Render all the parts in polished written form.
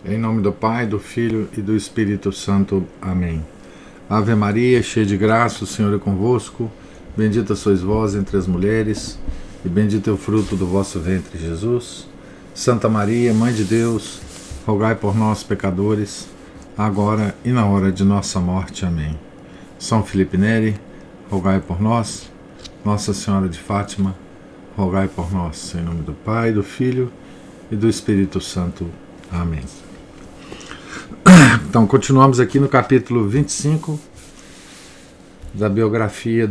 Em nome do Pai, do Filho e do Espírito Santo. Amém. Ave Maria, cheia de graça, o Senhor é convosco. Bendita sois vós entre as mulheres, e bendito é o fruto do vosso ventre, Jesus. Santa Maria, Mãe de Deus, rogai por nós, pecadores, agora e na hora de nossa morte. Amém. São Felipe Neri, rogai por nós. Nossa Senhora de Fátima, rogai por nós. Em nome do Pai, do Filho e do Espírito Santo. Amém. Então, continuamos aqui no capítulo 25 da biografia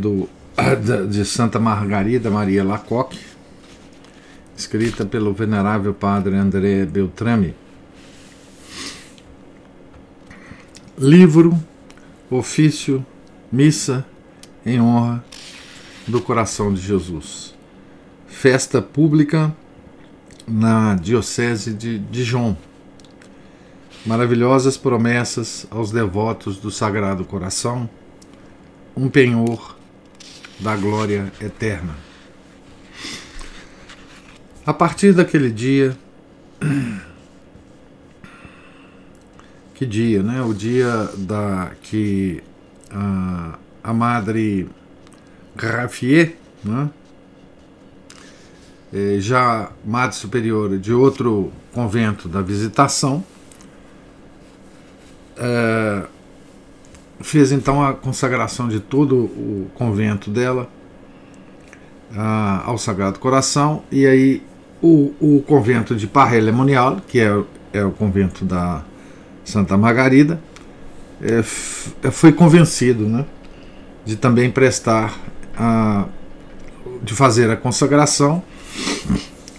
de Santa Margarida Maria Lacoque, escrita pelo venerável padre André Beltrame. Livro, ofício, missa em honra do coração de Jesus. Festa pública na diocese de Dijon. Maravilhosas promessas aos devotos do Sagrado Coração, um penhor da glória eterna. A partir daquele dia, que dia, né? O dia que a Madre Graffier, né? Já Madre Superiora de outro convento da Visitação, fez então a consagração de todo o convento dela ao Sagrado Coração, e aí o convento de Paray-le-Monial, que é o convento da Santa Margarida, foi convencido, né, de também de fazer a consagração,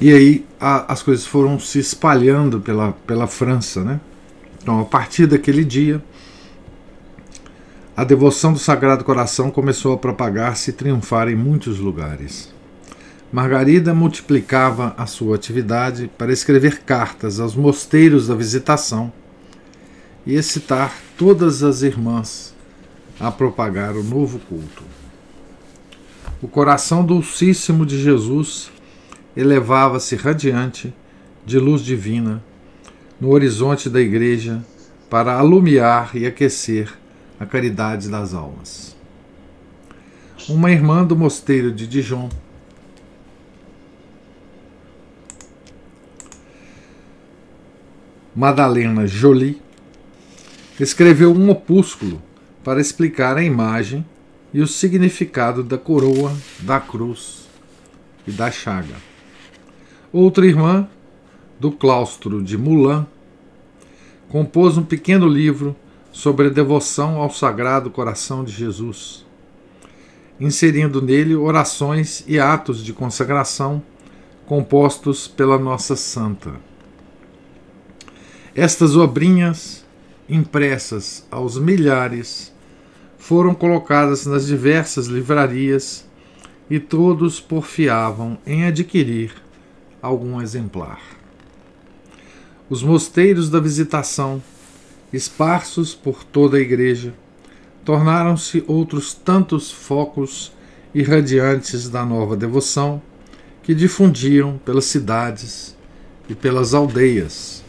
e aí as coisas foram se espalhando pela França, né? Então, a partir daquele dia, a devoção do Sagrado Coração começou a propagar-se e triunfar em muitos lugares. Margarida multiplicava a sua atividade para escrever cartas aos mosteiros da Visitação e excitar todas as irmãs a propagar o novo culto. O coração dulcíssimo de Jesus elevava-se radiante de luz divina no horizonte da igreja para alumiar e aquecer a caridade das almas. Uma irmã do mosteiro de Dijon, Madalena Joly, escreveu um opúsculo para explicar a imagem e o significado da coroa, da cruz e da chaga. Outra irmã, do claustro de Moulins, compôs um pequeno livro sobre a devoção ao Sagrado Coração de Jesus, inserindo nele orações e atos de consagração compostos pela Nossa Santa. Estas obrinhas, impressas aos milhares, foram colocadas nas diversas livrarias e todos porfiavam em adquirir algum exemplar. Os mosteiros da Visitação, esparsos por toda a igreja, tornaram-se outros tantos focos irradiantes da nova devoção que difundiam pelas cidades e pelas aldeias.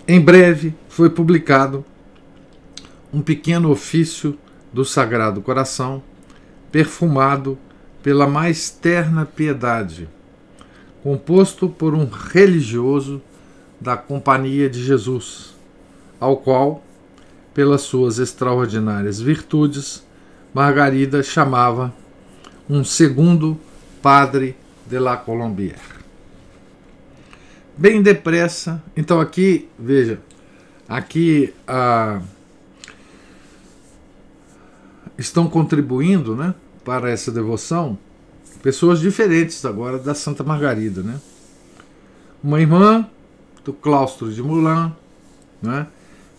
Em breve foi publicado um pequeno ofício do Sagrado Coração, perfumado pela mais terna piedade, composto por um religioso da Companhia de Jesus, ao qual, pelas suas extraordinárias virtudes, Margarida chamava um segundo Padre de la Colombière. Bem depressa, então aqui, veja, aqui estão contribuindo, né, para essa devoção pessoas diferentes agora da Santa Margarida, né? Uma irmã do claustro de Moulins, né,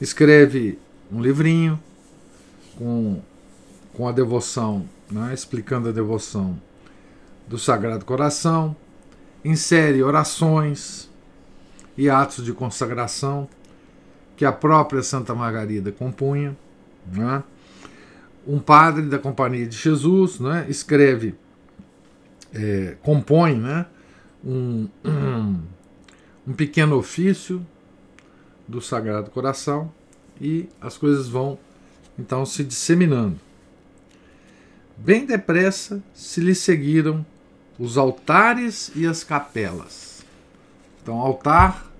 escreve um livrinho com a devoção, né, explicando a devoção do Sagrado Coração, insere orações e atos de consagração que a própria Santa Margarida compunha, né? Um padre da Companhia de Jesus, né, escreve, compõe, né, um pequeno ofício do Sagrado Coração, e as coisas vão então se disseminando. Bem depressa se lhe seguiram os altares e as capelas. Então, altar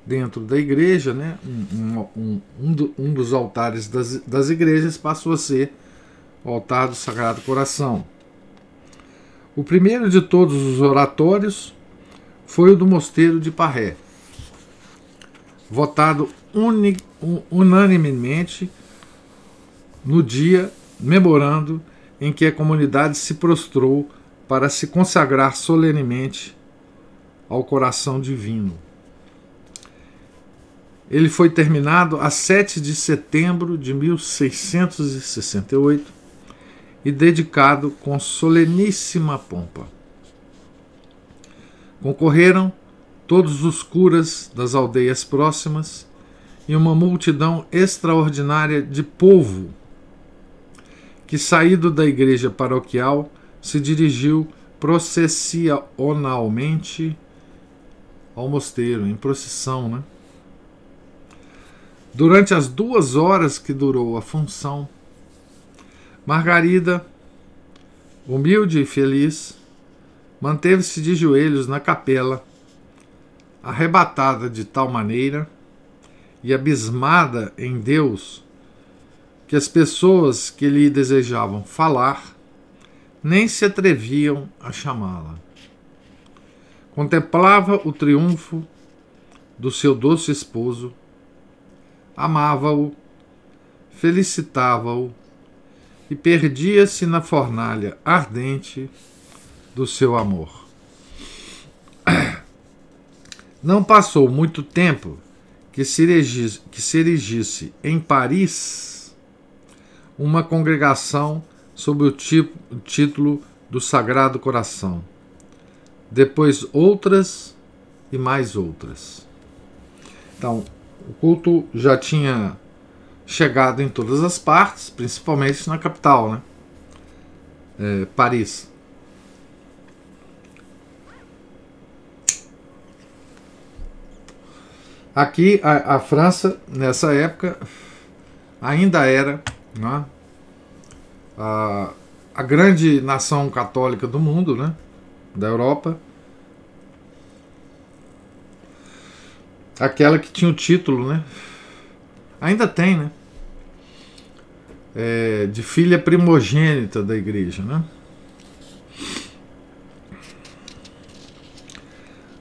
dentro da igreja, né? Um dos altares das igrejas passou a ser o altar do Sagrado Coração. O primeiro de todos os oratórios foi o do Mosteiro de Parré, votado unanimemente no dia memorando em que a comunidade se prostrou para se consagrar solenemente ao coração divino. Ele foi terminado a 7 de setembro de 1668 e dedicado com soleníssima pompa. Concorreram todos os curas das aldeias próximas e uma multidão extraordinária de povo que, saído da igreja paroquial, se dirigiu processionalmente ao mosteiro, em procissão, né? Durante as 2 horas que durou a função, Margarida, humilde e feliz, manteve-se de joelhos na capela, arrebatada de tal maneira e abismada em Deus que as pessoas que lhe desejavam falar nem se atreviam a chamá-la. Contemplava o triunfo do seu doce esposo, amava-o, felicitava-o e perdia-se na fornalha ardente do seu amor. Não passou muito tempo que se erigisse em Paris uma congregação sob o título do Sagrado Coração, depois outras e mais outras. Então, o culto já tinha chegado em todas as partes, principalmente na capital, né? Paris. Aqui, a França, nessa época, ainda era, né, a grande nação católica do mundo, né, da Europa. Aquela que tinha o título, né? Ainda tem, né? De filha primogênita da igreja, né?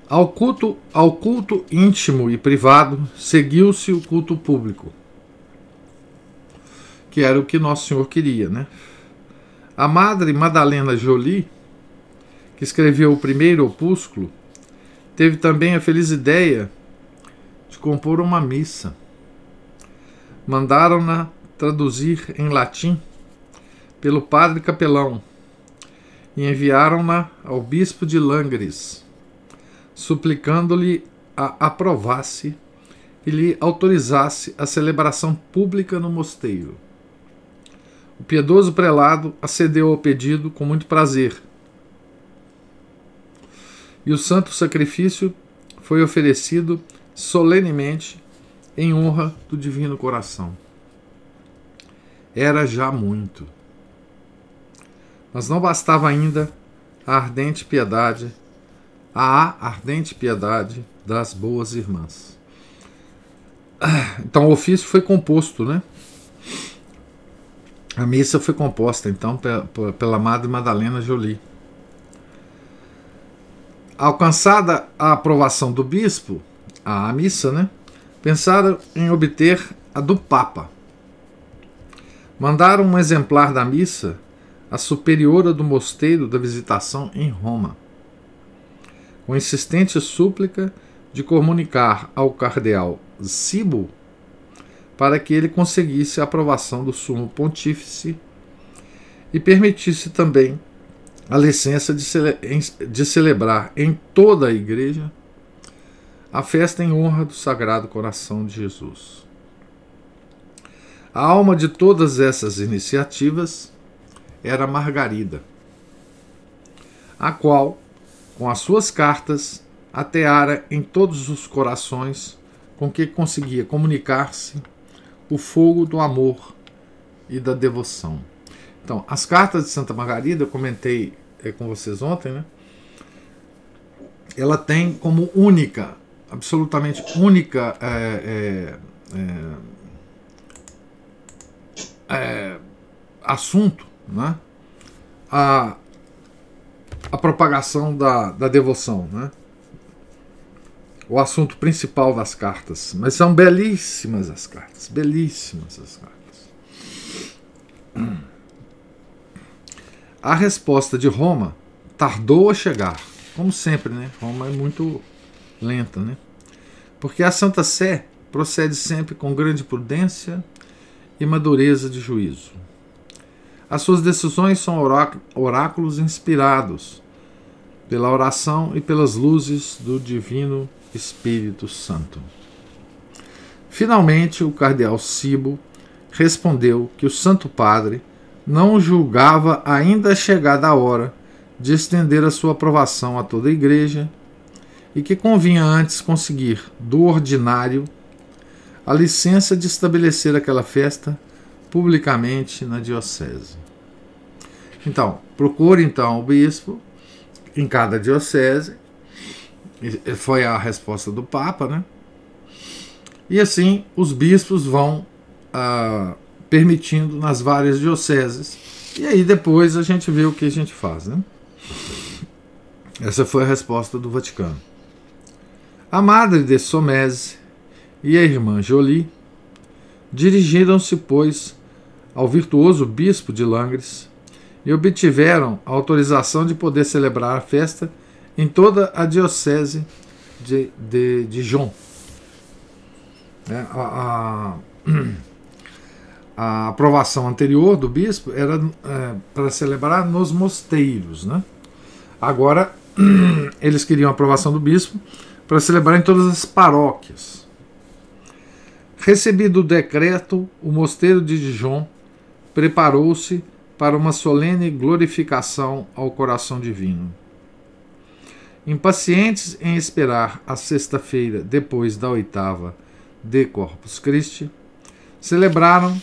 Ao culto íntimo e privado seguiu-se o culto público, que era o que Nosso Senhor queria, né? A Madre Madalena Joly, que escreveu o primeiro opúsculo, teve também a feliz ideia de compor uma missa. Mandaram-na traduzir em latim pelo padre capelão e enviaram-na ao bispo de Langres, suplicando-lhe a aprovasse e lhe autorizasse a celebração pública no mosteiro. O piedoso prelado acedeu ao pedido com muito prazer, e o santo sacrifício foi oferecido solenemente em honra do Divino Coração. Era já muito. Mas não bastava ainda a ardente piedade das boas irmãs. Então o ofício foi composto, né? A missa foi composta então pela Madre Madalena Joly. Alcançada a aprovação do bispo, a missa, né, pensaram em obter a do Papa. Mandaram um exemplar da missa à superiora do mosteiro da Visitação em Roma, com insistente súplica de comunicar ao cardeal Cibo para que ele conseguisse a aprovação do Sumo Pontífice e permitisse também a licença de celebrar em toda a igreja a festa em honra do Sagrado Coração de Jesus. A alma de todas essas iniciativas era Margarida, a qual, com as suas cartas, ateara em todos os corações com que conseguia comunicar-se o fogo do amor e da devoção. Então, as cartas de Santa Margarida, eu comentei com vocês ontem, né? Ela tem como única, absolutamente única assunto, né? A propagação da devoção, né? O assunto principal das cartas. Mas são belíssimas as cartas, belíssimas as cartas. A resposta de Roma tardou a chegar, como sempre, né? Roma é muito lenta, né? Porque a Santa Sé procede sempre com grande prudência e madureza de juízo. As suas decisões são oráculos inspirados pela oração e pelas luzes do Divino Espírito Santo. Finalmente, o cardeal Cibo respondeu que o Santo Padre não julgava ainda chegada a hora de estender a sua aprovação a toda a Igreja e que convinha antes conseguir do ordinário a licença de estabelecer aquela festa publicamente na diocese. Então, procure então o bispo em cada diocese. Foi a resposta do Papa, né? E assim os bispos vão permitindo nas várias dioceses. E aí depois a gente vê o que a gente faz, né? Essa foi a resposta do Vaticano. A Madre de Sommese e a irmã Jolie dirigiram-se, pois, ao virtuoso bispo de Langres e obtiveram a autorização de poder celebrar a festa em toda a diocese de Dijon. A aprovação anterior do bispo era para celebrar nos mosteiros, né? Agora eles queriam a aprovação do bispo para celebrar em todas as paróquias. Recebido o decreto, o mosteiro de Dijon preparou-se para uma solene glorificação ao coração divino. Impacientes em esperar a sexta-feira depois da oitava de Corpus Christi, celebraram,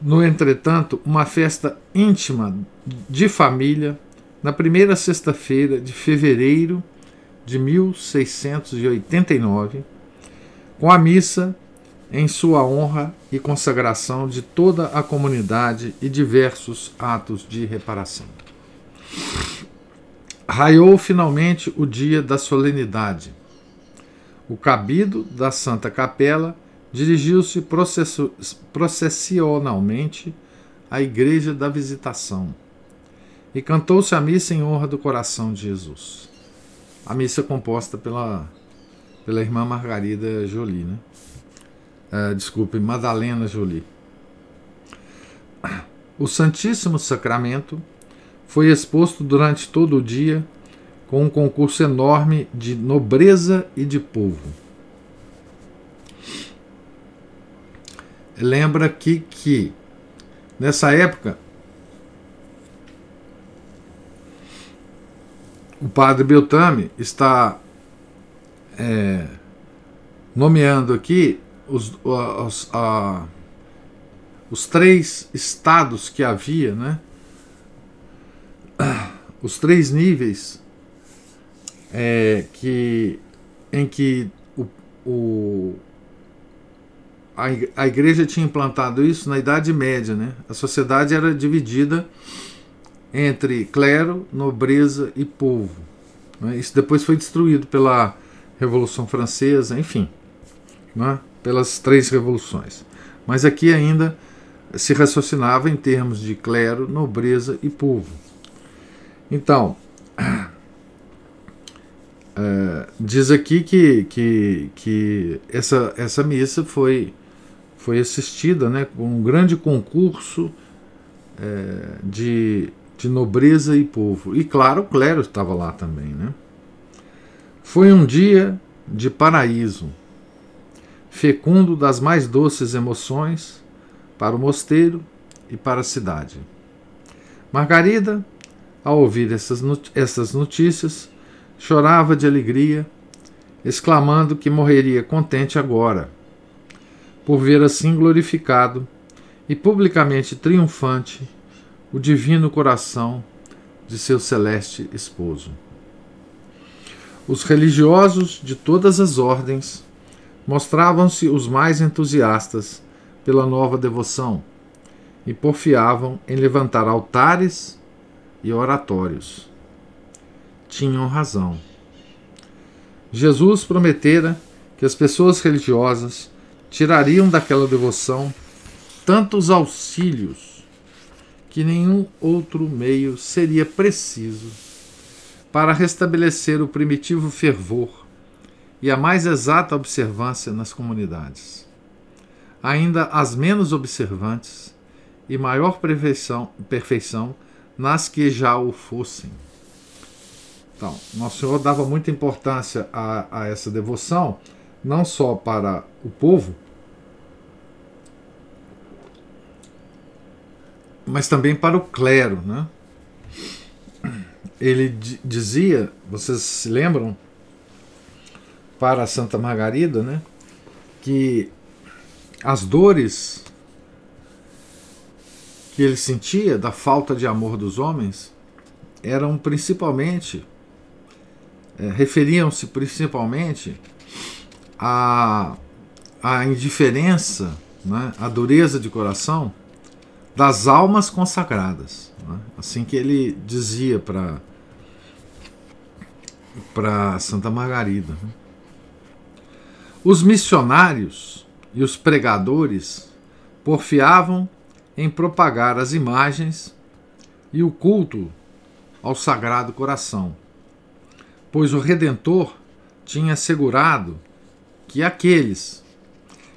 no entretanto, uma festa íntima de família na primeira sexta-feira de fevereiro de 1689, com a missa em sua honra e consagração de toda a comunidade e diversos atos de reparação. Raiou finalmente o dia da solenidade. O cabido da Santa Capela dirigiu-se processionalmente à Igreja da Visitação e cantou-se a missa em honra do coração de Jesus. A missa composta pela irmã Margarida Jolie, né? Madalena Jolie. O Santíssimo Sacramento foi exposto durante todo o dia com um concurso enorme de nobreza e de povo. Lembra que nessa época o padre Beltrame está nomeando aqui os três estados que havia, né? Os três níveis em que a igreja tinha implantado isso na Idade Média, né? A sociedade era dividida entre clero, nobreza e povo, né? Isso depois foi destruído pela Revolução Francesa, enfim, né? Pelas três revoluções. Mas aqui ainda se raciocinava em termos de clero, nobreza e povo. Então, diz aqui que essa missa foi assistida, né, com um grande concurso de nobreza e povo. E claro, o clero estava lá também, né? Foi um dia de paraíso, fecundo das mais doces emoções para o mosteiro e para a cidade. Margarida, ao ouvir essas notícias, chorava de alegria exclamando que morreria contente agora, por ver assim glorificado e publicamente triunfante o divino coração de seu celeste esposo. Os religiosos de todas as ordens mostravam-se os mais entusiastas pela nova devoção e porfiavam em levantar altares e oratórios. Tinham razão. Jesus prometera que as pessoas religiosas tirariam daquela devoção tantos auxílios que nenhum outro meio seria preciso para restabelecer o primitivo fervor e a mais exata observância nas comunidades. Ainda as menos observantes e maior perfeição nas que já o fossem. Então, Nosso Senhor dava muita importância a essa devoção, não só para o povo, mas também para o clero, né? Ele dizia, vocês se lembram, para Santa Margarida, né, que as dores que ele sentia da falta de amor dos homens eram principalmente, referiam-se principalmente à indiferença, né, à dureza de coração das almas consagradas, né? Assim que ele dizia para Santa Margarida. Os missionários e os pregadores porfiavam em propagar as imagens e o culto ao Sagrado Coração, pois o Redentor tinha assegurado que aqueles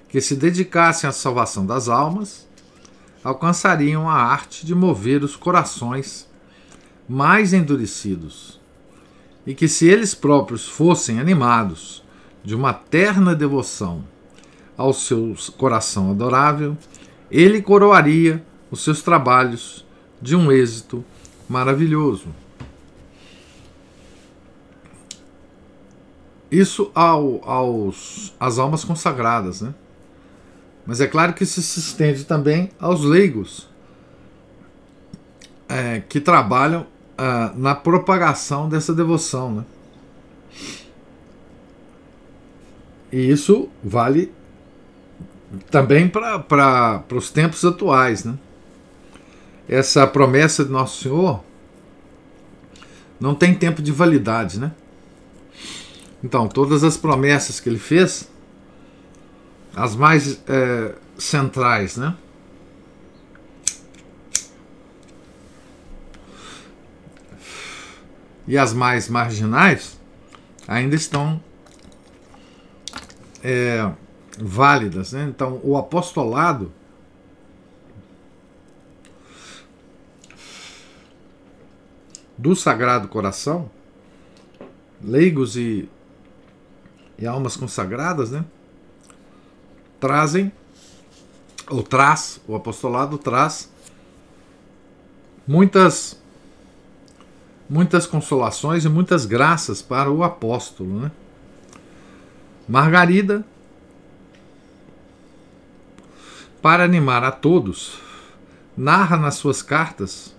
que se dedicassem à salvação das almas alcançariam a arte de mover os corações mais endurecidos, e que se eles próprios fossem animados de uma terna devoção ao seu coração adorável, ele coroaria os seus trabalhos de um êxito maravilhoso. Isso às almas consagradas, né? Mas é claro que isso se estende também aos leigos que trabalham na propagação dessa devoção, né? E isso vale também para os tempos atuais, né? Essa promessa de Nosso Senhor não tem tempo de validade, né? Então, todas as promessas que ele fez, as mais centrais, né, e as mais marginais ainda estão válidas, né? Então, o apostolado do Sagrado Coração, leigos e almas consagradas, né, o apostolado traz muitas consolações e muitas graças para o apóstolo, né? Margarida, para animar a todos, narra nas suas cartas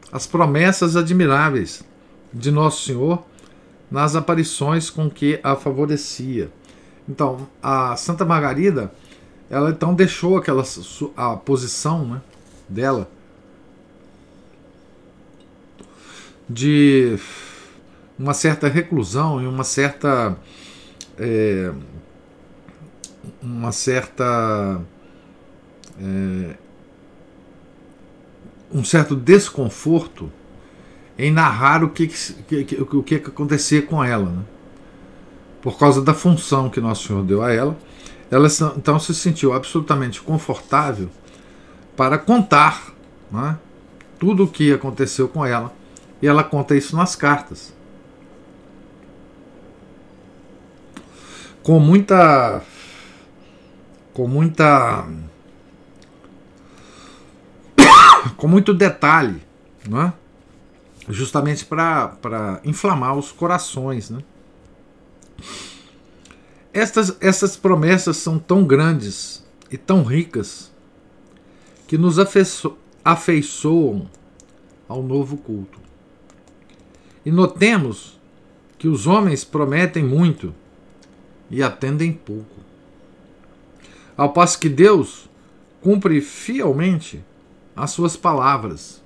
as promessas admiráveis de Nosso Senhor nas aparições com que a favorecia. Então, a Santa Margarida, ela então deixou a posição, né, dela de uma certa reclusão e um certo desconforto em narrar o que acontecia com ela, né? Por causa da função que Nosso Senhor deu a ela, ela então se sentiu absolutamente confortável para contar, né, tudo o que aconteceu com ela, e ela conta isso nas cartas. Com muito detalhe, né? Justamente para inflamar os corações, né? Essas promessas são tão grandes e tão ricas que nos afeiçoam ao novo culto. E notemos que os homens prometem muito e atendem pouco, ao passo que Deus cumpre fielmente as suas palavras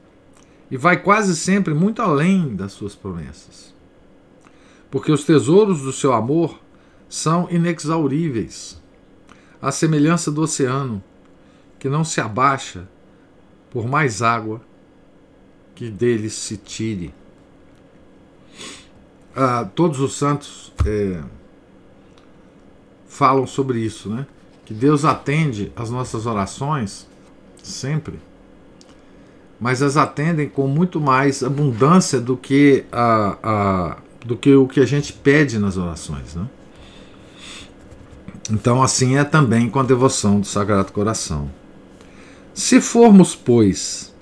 e vai quase sempre muito além das suas promessas, porque os tesouros do seu amor são inexauríveis, à semelhança do oceano, que não se abaixa por mais água que dele se tire. Todos os santos falam sobre isso, né? Que Deus atende as nossas orações sempre, mas as atendem com muito mais abundância do que o que a gente pede nas orações, né? Então assim é também com a devoção do Sagrado Coração. Se formos, pois,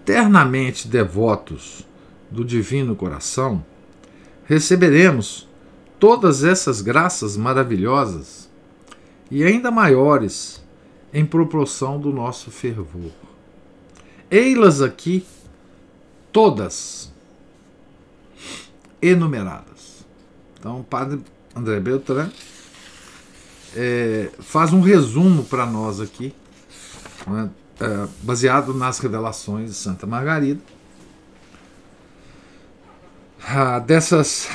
ternamente devotos do Divino Coração, receberemos todas essas graças maravilhosas e ainda maiores em proporção do nosso fervor. Ei-las aqui todas enumeradas. Então o Padre André Beltrán faz um resumo para nós aqui, né, baseado nas revelações de Santa Margarida, dessas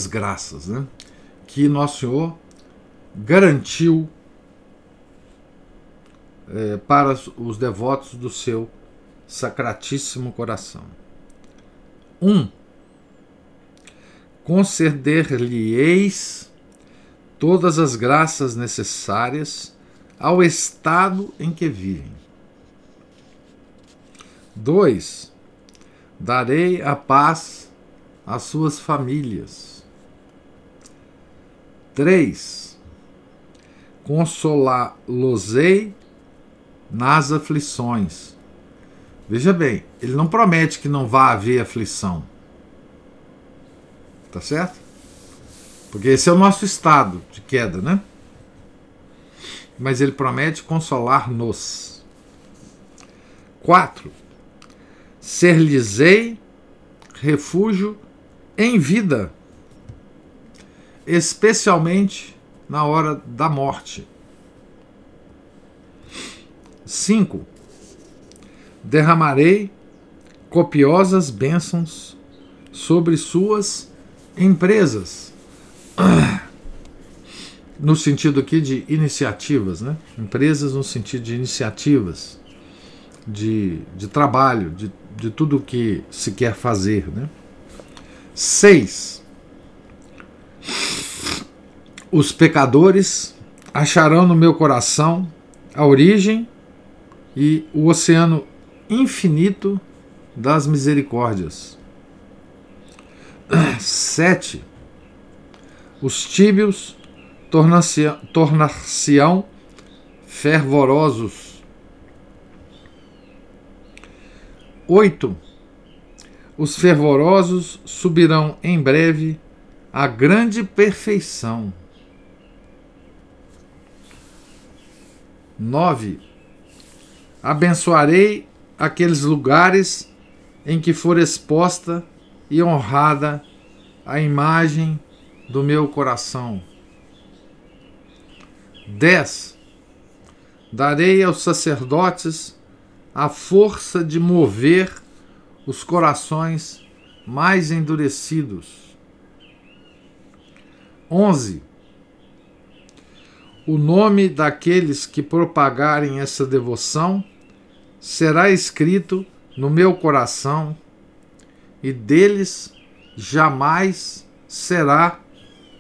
graças, né, que Nosso Senhor garantiu para os devotos do seu Sacratíssimo Coração. conceder-lhe-eis todas as graças necessárias ao estado em que vivem. 2. Darei a paz às suas famílias. 3. Consolá-los-ei nas aflições. Veja bem, ele não promete que não vá haver aflição. Tá certo? Porque esse é o nosso estado de queda, né? Mas ele promete consolar-nos. 4. Ser-lhes-ei refúgio em vida, especialmente na hora da morte. 5. Derramarei copiosas bênçãos sobre suas empresas, no sentido aqui de iniciativas, né? Empresas no sentido de iniciativas, de trabalho, de tudo o que se quer fazer, né? 6. Os pecadores acharão no meu coração a origem e o oceano infinito das misericórdias. 7. Os tíbios tornar-se-ão fervorosos. 8. Os fervorosos subirão em breve à grande perfeição. 9. Abençoarei aqueles lugares em que for exposta e honrada a imagem do meu coração. 10. Darei aos sacerdotes a força de mover os corações mais endurecidos. 11. O nome daqueles que propagarem essa devoção será escrito no meu coração e deles jamais será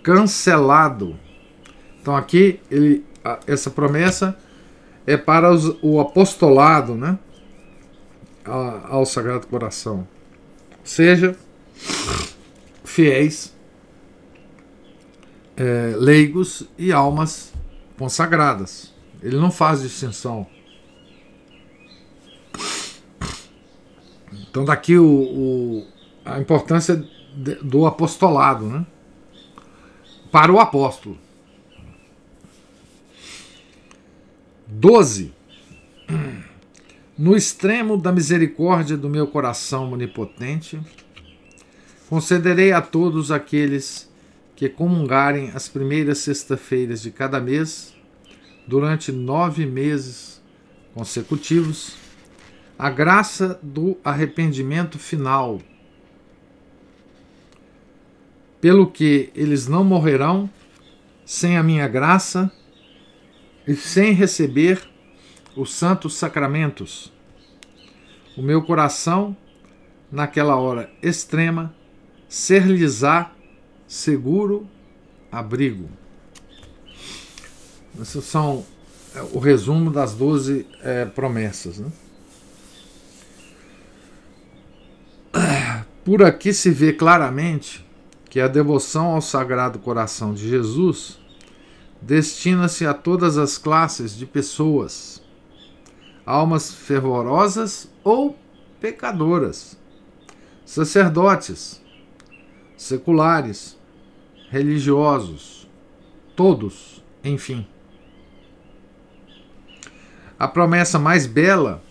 cancelado. Então aqui essa promessa é para o apostolado, né, ao Sagrado Coração, seja fiéis, leigos e almas consagradas. Ele não faz distinção. Então daqui a importância do apostolado, né? para o apóstolo. 12. No extremo da misericórdia do meu coração onipotente, concederei a todos aqueles que comungarem as primeiras sextas-feiras de cada mês, durante 9 meses consecutivos, a graça do arrependimento final, pelo que eles não morrerão sem a minha graça e sem receber os santos sacramentos. O meu coração, naquela hora extrema, ser-lhes-á seguro abrigo. Esses são o resumo das 12 promessas, né? Por aqui se vê claramente que a devoção ao Sagrado Coração de Jesus destina-se a todas as classes de pessoas, almas fervorosas ou pecadoras, sacerdotes, seculares, religiosos, todos, enfim. A promessa mais bela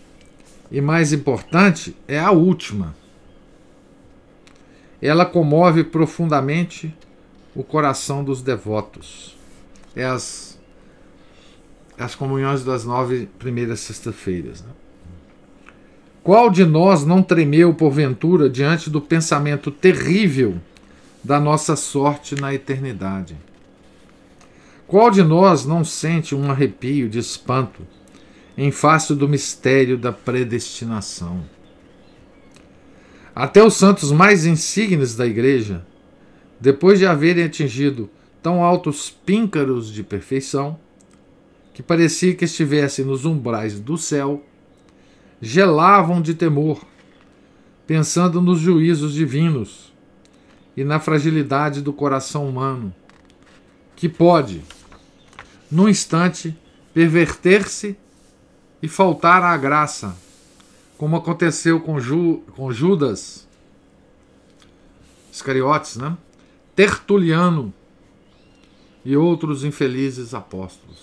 e mais importante é a última. Ela comove profundamente o coração dos devotos. É as comunhões das 9 primeiras sextas-feiras, né? Qual de nós não tremeu, porventura, diante do pensamento terrível da nossa sorte na eternidade? Qual de nós não sente um arrepio de espanto em face do mistério da predestinação? Até os santos mais insígnes da Igreja, depois de haverem atingido tão altos píncaros de perfeição, que parecia que estivessem nos umbrais do céu, gelavam de temor, pensando nos juízos divinos e na fragilidade do coração humano, que pode, num instante, perverter-se e faltar à graça, como aconteceu com Judas Iscariotes, né? Tertuliano e outros infelizes apóstolos.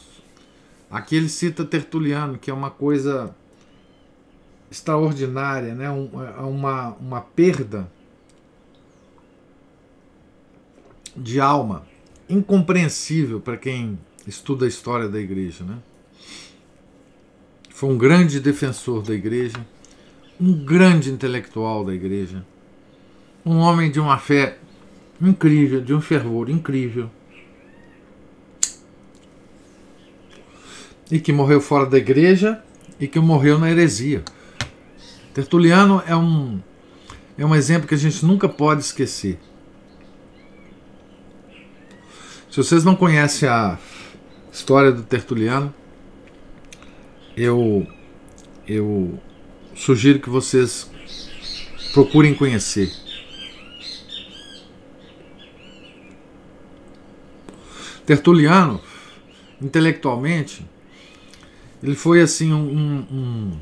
Aqui ele cita Tertuliano, que é uma coisa extraordinária, né? Uma perda de alma incompreensível para quem estuda a história da Igreja, né? Foi um grande defensor da Igreja, um grande intelectual da Igreja, um homem de uma fé incrível, de um fervor incrível, e que morreu fora da Igreja e que morreu na heresia. Tertuliano é um exemplo que a gente nunca pode esquecer. Se vocês não conhecem a história do Tertuliano, eu sugiro que vocês procurem conhecer. Tertuliano, intelectualmente, ele foi assim um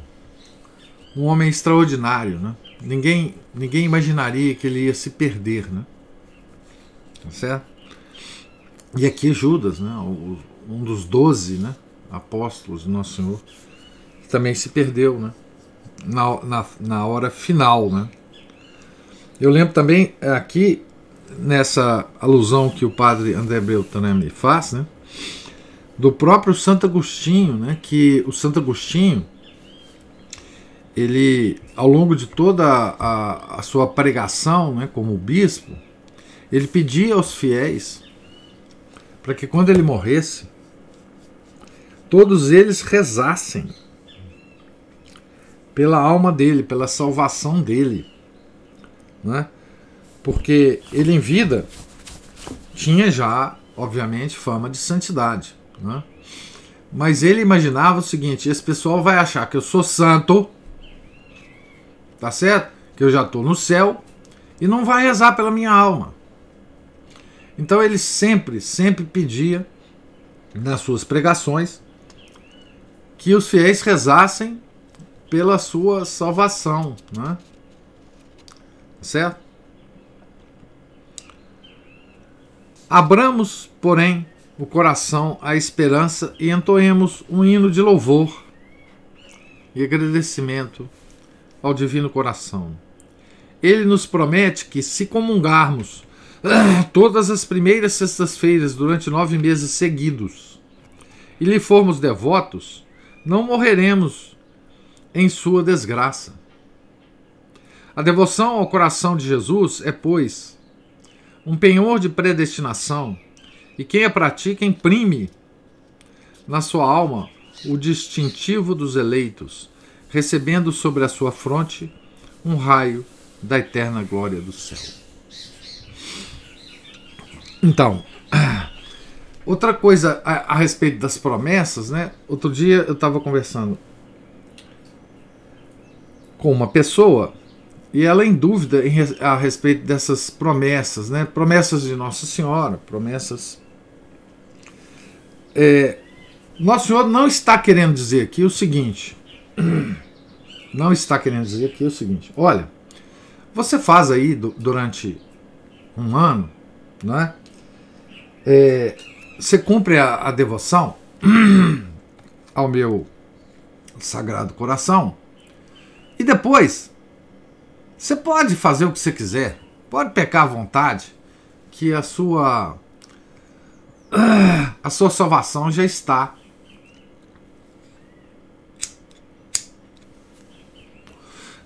homem extraordinário, né? Ninguém imaginaria que ele ia se perder, né? Tá certo? E aqui Judas, né? Um dos 12, né? Apóstolos do Nosso Senhor, que também se perdeu, né? Na hora final, né? Eu lembro também aqui, nessa alusão que o padre André Beltrame faz, né? Do próprio Santo Agostinho, né? Que o Santo Agostinho, ele, ao longo de toda a sua pregação, né, como bispo, ele pedia aos fiéis para que quando ele morresse, todos eles rezassem pela alma dele, pela salvação dele, né? Porque ele em vida tinha já, obviamente, fama de santidade, né? Mas ele imaginava o seguinte: esse pessoal vai achar que eu sou santo, tá certo? Que eu já estou no céu, e não vai rezar pela minha alma. Então ele sempre pedia nas suas pregações que os fiéis rezassem pela sua salvação, né? Certo? Abramos, porém, o coração à esperança e entoemos um hino de louvor e agradecimento ao Divino Coração. Ele nos promete que, se comungarmos todas as primeiras sextas-feiras durante 9 meses seguidos e lhe formos devotos, não morreremos em sua desgraça. A devoção ao coração de Jesus é, pois, um penhor de predestinação, e quem a pratica imprime na sua alma o distintivo dos eleitos, recebendo sobre a sua fronte um raio da eterna glória do céu. Então, outra coisa a respeito das promessas, né? Outro dia eu estava conversando com uma pessoa e ela em dúvida a respeito dessas promessas, né? Promessas de Nossa Senhora, promessas. Nosso Senhor não está querendo dizer aqui o seguinte. Não está querendo dizer aqui o seguinte. Olha, você faz aí durante um ano, né? Você cumpre a devoção ao meu Sagrado Coração e depois você pode fazer o que você quiser, pode pecar à vontade, que a sua salvação já está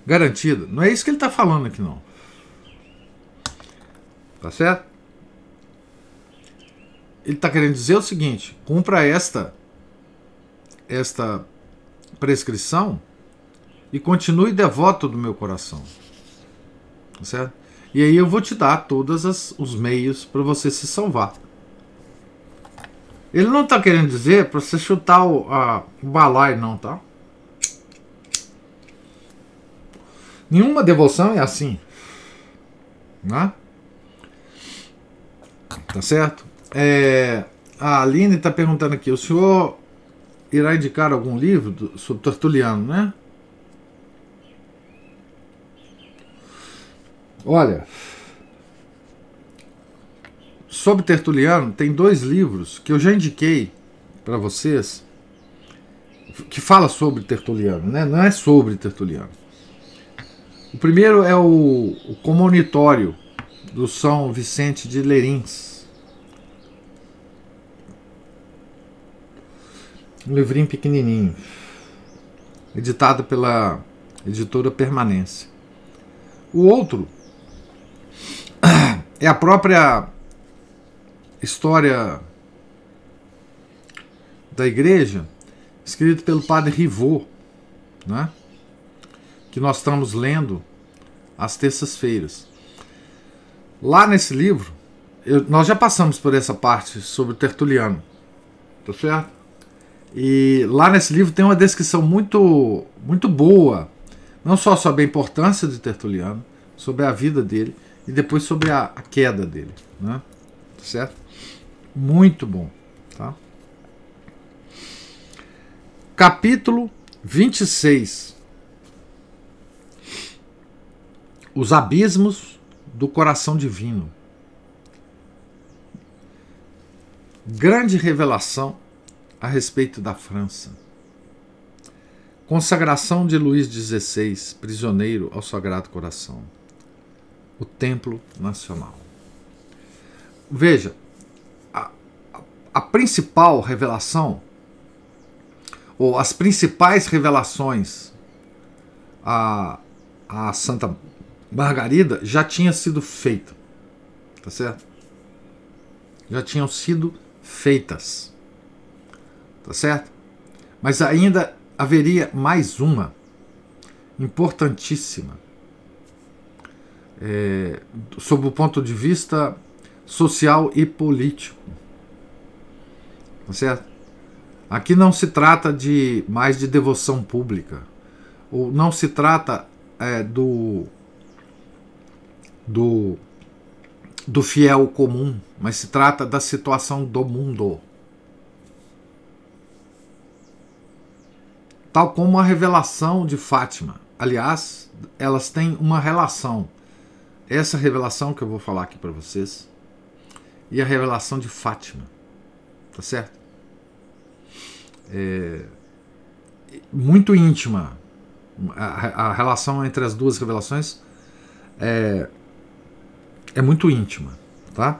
garantida. Não é isso que ele está falando aqui, não. Tá certo? Ele está querendo dizer o seguinte: cumpra esta prescrição e continue devoto do meu coração. Tá certo? E aí eu vou te dar todos os meios para você se salvar. Ele não está querendo dizer para você chutar o balaio, não, tá? Nenhuma devoção é assim, né? Tá certo? A Aline está perguntando aqui: o senhor irá indicar algum livro sobre Tertuliano, né? Olha, sobre Tertuliano, tem 2 livros que eu já indiquei para vocês que fala sobre Tertuliano, né? Não é sobre Tertuliano. O primeiro é o Comonitório do São Vicente de Lerins. Um livrinho pequenininho, editado pela editora Permanência. O outro é a própria história da igreja, escrito pelo padre Rivot, né? Que nós estamos lendo às terças-feiras. Lá nesse livro, nós já passamos por essa parte sobre o Tertuliano, tá certo? E lá nesse livro tem uma descrição muito, muito boa, não só sobre a importância de Tertuliano, sobre a vida dele e depois sobre a queda dele, né? Tá certo? Muito bom, tá? Capítulo 26. Os abismos do coração divino. Grande revelação a respeito da França. Consagração de Luís XVI, prisioneiro ao Sagrado Coração. O Templo Nacional. Veja, a principal revelação, ou as principais revelações a Santa Margarida já tinha sido feita, tá certo? Já tinham sido feitas, tá certo? Mas ainda haveria mais uma importantíssima, sob o ponto de vista social e político, tá certo? Aqui não se trata mais de devoção pública, ou não se trata do fiel comum, mas se trata da situação do mundo. Tal como a revelação de Fátima. Aliás, elas têm uma relação. Essa revelação que eu vou falar aqui para vocês e a revelação de Fátima. Tá certo? Muito íntima. A relação entre as duas revelações é muito íntima, tá?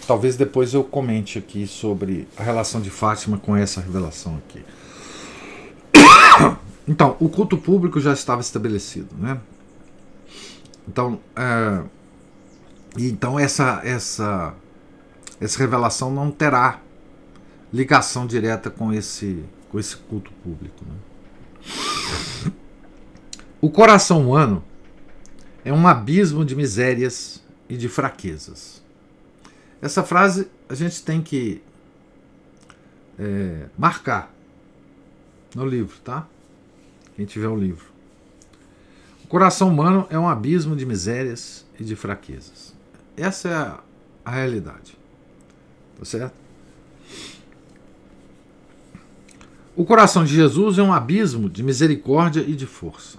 Talvez depois eu comente aqui sobre a relação de Fátima com essa revelação aqui. Então, o culto público já estava estabelecido, né? Então, essa revelação não terá ligação direta com esse culto público, né? O coração humano é um abismo de misérias e de fraquezas. Essa frase a gente tem que marcar no livro, tá? Quem tiver o livro. O coração humano é um abismo de misérias e de fraquezas. Essa é a realidade. Tá certo? O coração de Jesus é um abismo de misericórdia e de força.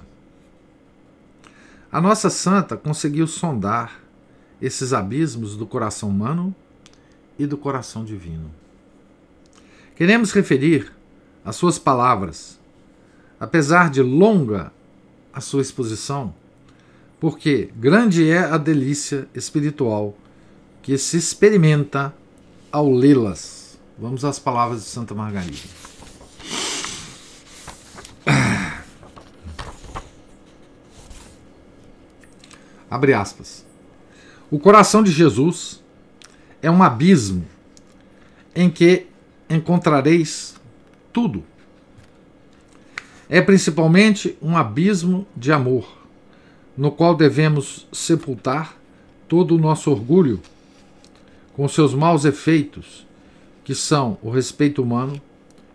A nossa santa conseguiu sondar esses abismos do coração humano e do coração divino. Queremos referir as suas palavras, apesar de longa a sua exposição, porque grande é a delícia espiritual que se experimenta ao lê-las. Vamos às palavras de Santa Margarida. Abre aspas. O coração de Jesus é um abismo em que encontrareis tudo. É principalmente um abismo de amor, no qual devemos sepultar todo o nosso orgulho, com seus maus efeitos, que são o respeito humano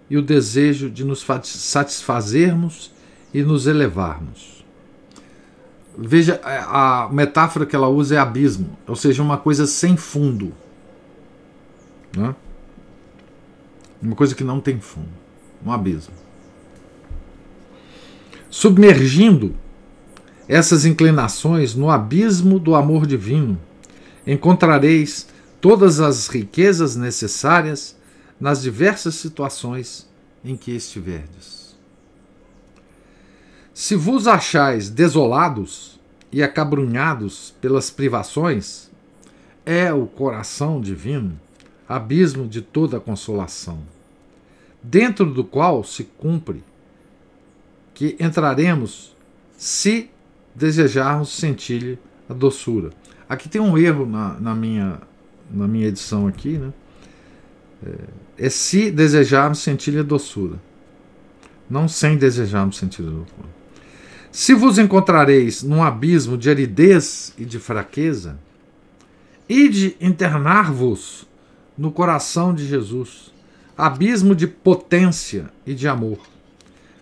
e o desejo de nos satisfazermos e nos elevarmos. Veja, a metáfora que ela usa é abismo, ou seja, uma coisa sem fundo, né? Uma coisa que não tem fundo, um abismo. Submergindo essas inclinações no abismo do amor divino, encontrareis todas as riquezas necessárias nas diversas situações em que estiverdes. Se vos achais desolados e acabrunhados pelas privações, é o coração divino, abismo de toda consolação, dentro do qual se cumpre que entraremos se desejarmos sentir-lhe a doçura. Aqui tem um erro na minha edição aqui, né? É se desejarmos sentir-lhe a doçura, não sem desejarmos sentir-lhe a doçura. Se vos encontrareis num abismo de aridez e de fraqueza, ide internar-vos no coração de Jesus, abismo de potência e de amor,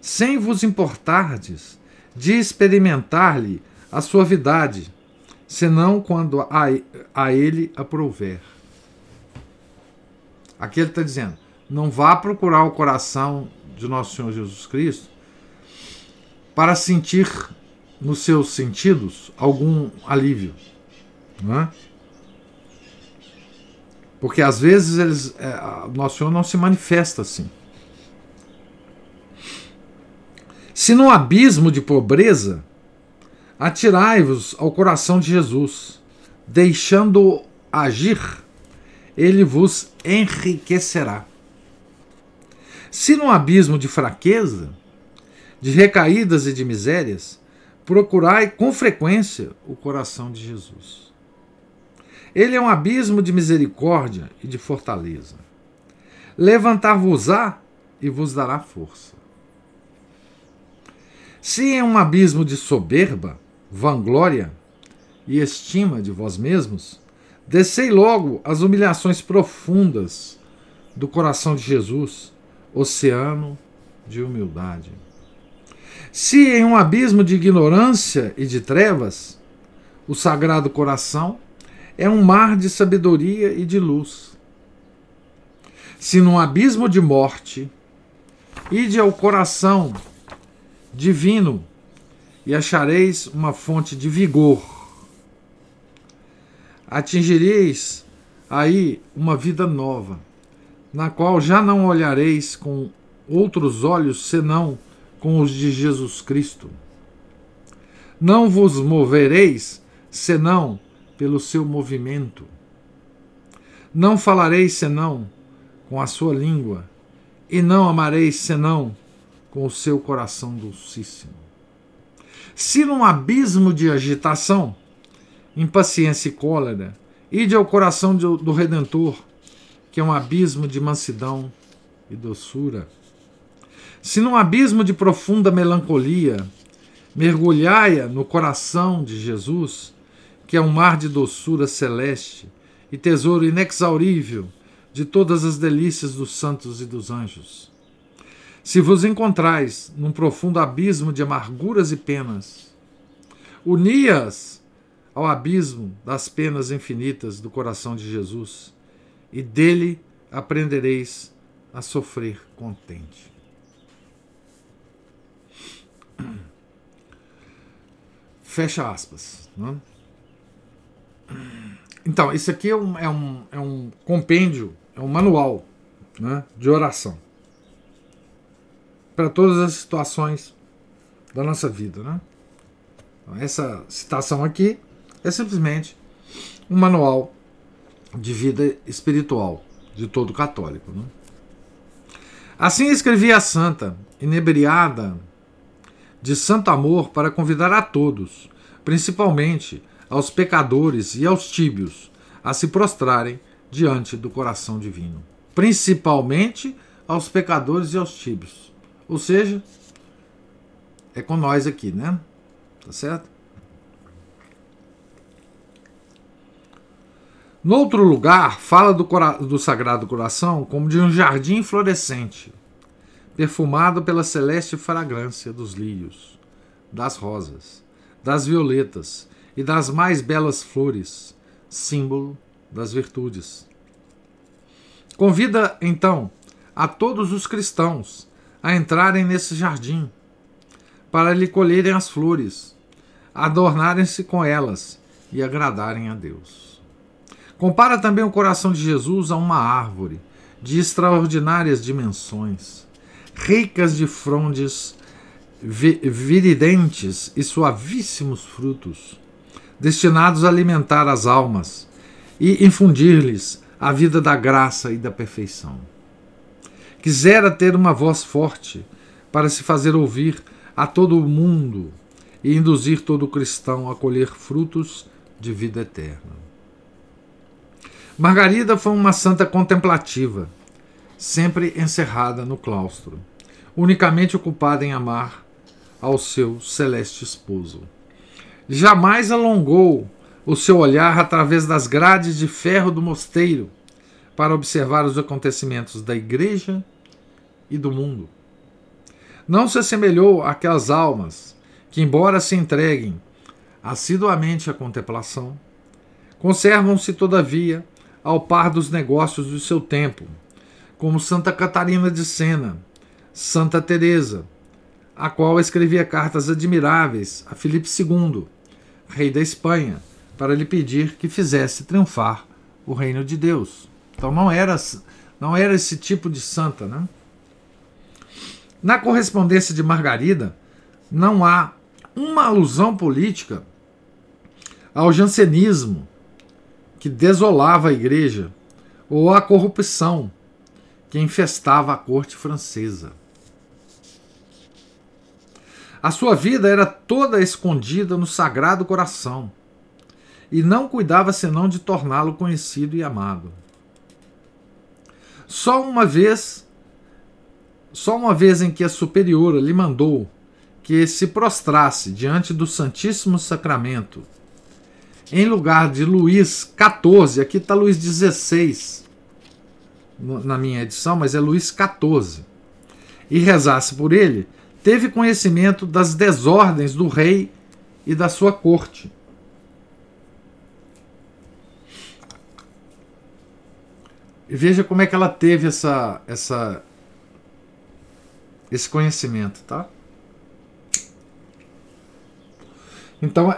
sem vos importardes de experimentar-lhe a suavidade, senão quando a ele aprouver. Aqui ele está dizendo, não vá procurar o coração de nosso Senhor Jesus Cristo para sentir nos seus sentidos algum alívio, não é? Porque às vezes nosso Senhor não se manifesta assim. Se no abismo de pobreza, atirai-vos ao coração de Jesus, deixando-o agir, ele vos enriquecerá. Se no abismo de fraqueza, de recaídas e de misérias, procurai com frequência o coração de Jesus. Ele é um abismo de misericórdia e de fortaleza. Levantar-vos-á e vos dará força. Se é um abismo de soberba, vanglória e estima de vós mesmos, descei logo as humilhações profundas do coração de Jesus, oceano de humildade. Se em um abismo de ignorância e de trevas, o Sagrado Coração é um mar de sabedoria e de luz. Se num abismo de morte, ide ao coração divino e achareis uma fonte de vigor. Atingireis aí uma vida nova, na qual já não olhareis com outros olhos senão com os de Jesus Cristo. Não vos movereis senão pelo seu movimento. Não falareis senão com a sua língua, e não amareis senão com o seu coração dulcíssimo. Se num abismo de agitação, impaciência e cólera, ide ao coração do Redentor, que é um abismo de mansidão e doçura. Se num abismo de profunda melancolia, mergulhai-a no coração de Jesus, que é um mar de doçura celeste e tesouro inexaurível de todas as delícias dos santos e dos anjos. Se vos encontrais num profundo abismo de amarguras e penas, uni-as ao abismo das penas infinitas do coração de Jesus, e dele aprendereis a sofrer contente. Fecha aspas. Né? Então, isso aqui é um compêndio, é um manual, né, de oração para todas as situações da nossa vida. Né? Então, essa citação aqui é simplesmente um manual de vida espiritual de todo católico. Né? Assim escrevia a santa, inebriada de santo amor, para convidar a todos, principalmente aos pecadores e aos tíbios, a se prostrarem diante do coração divino. Principalmente aos pecadores e aos tíbios. Ou seja, é com nós aqui, né? Tá certo? No outro lugar, fala do Sagrado Coração como de um jardim florescente, perfumado pela celeste fragrância dos lírios, das rosas, das violetas e das mais belas flores, símbolo das virtudes. Convida, então, a todos os cristãos a entrarem nesse jardim, para lhe colherem as flores, adornarem-se com elas e agradarem a Deus. Compara também o coração de Jesus a uma árvore de extraordinárias dimensões, ricas de frondes viridentes e suavíssimos frutos, destinados a alimentar as almas e infundir-lhes a vida da graça e da perfeição. Quisera ter uma voz forte para se fazer ouvir a todo o mundo e induzir todo cristão a colher frutos de vida eterna. Margarida foi uma santa contemplativa, sempre encerrada no claustro, unicamente ocupada em amar ao seu celeste esposo. Jamais alongou o seu olhar através das grades de ferro do mosteiro para observar os acontecimentos da igreja e do mundo. Não se assemelhou àquelas almas que, embora se entreguem assiduamente à contemplação, conservam-se, todavia, ao par dos negócios do seu tempo, como Santa Catarina de Sena, Santa Teresa, a qual escrevia cartas admiráveis a Filipe II, rei da Espanha, para lhe pedir que fizesse triunfar o reino de Deus. Então não era esse tipo de santa, né? Na correspondência de Margarida, não há uma alusão política ao jansenismo que desolava a igreja ou à corrupção que infestava a corte francesa. A sua vida era toda escondida no Sagrado Coração e não cuidava senão de torná-lo conhecido e amado. Só uma vez em que a superiora lhe mandou que se prostrasse diante do Santíssimo Sacramento, em lugar de Luís XIV, aqui está Luís XVI na minha edição, mas é Luís XIV, e rezasse por ele, teve conhecimento das desordens do rei e da sua corte. E veja como é que ela teve esse conhecimento, tá? Então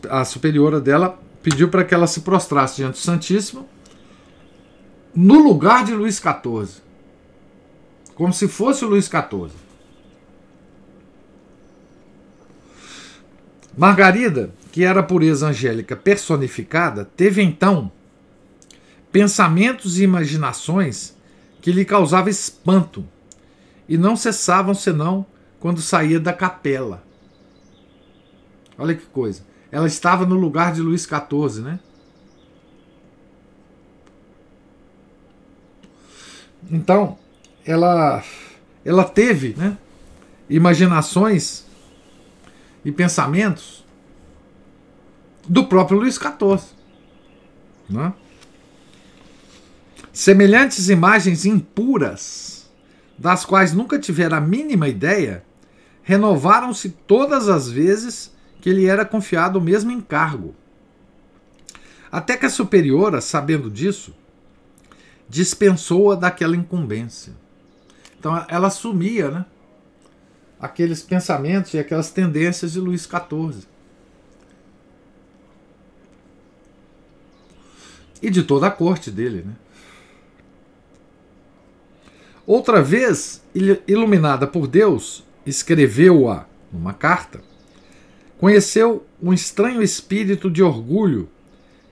a superiora dela pediu para que ela se prostrasse diante do Santíssimo no lugar de Luís XIV. Como se fosse o Luís XIV. Margarida, que era a pureza angélica personificada, teve então pensamentos e imaginações que lhe causavam espanto e não cessavam senão quando saía da capela. Olha que coisa. Ela estava no lugar de Luís XIV, né? Então, ela teve, né, imaginações e pensamentos do próprio Luís XIV. Né? Semelhantes imagens impuras, das quais nunca tivera a mínima ideia, renovaram-se todas as vezes que lhe era confiado o mesmo encargo. Até que a superiora, sabendo disso, dispensou-a daquela incumbência. Então ela assumia, né, aqueles pensamentos e aquelas tendências de Luís XIV. E de toda a corte dele, né? Outra vez, iluminada por Deus, escreveu-a numa carta, conheceu um estranho espírito de orgulho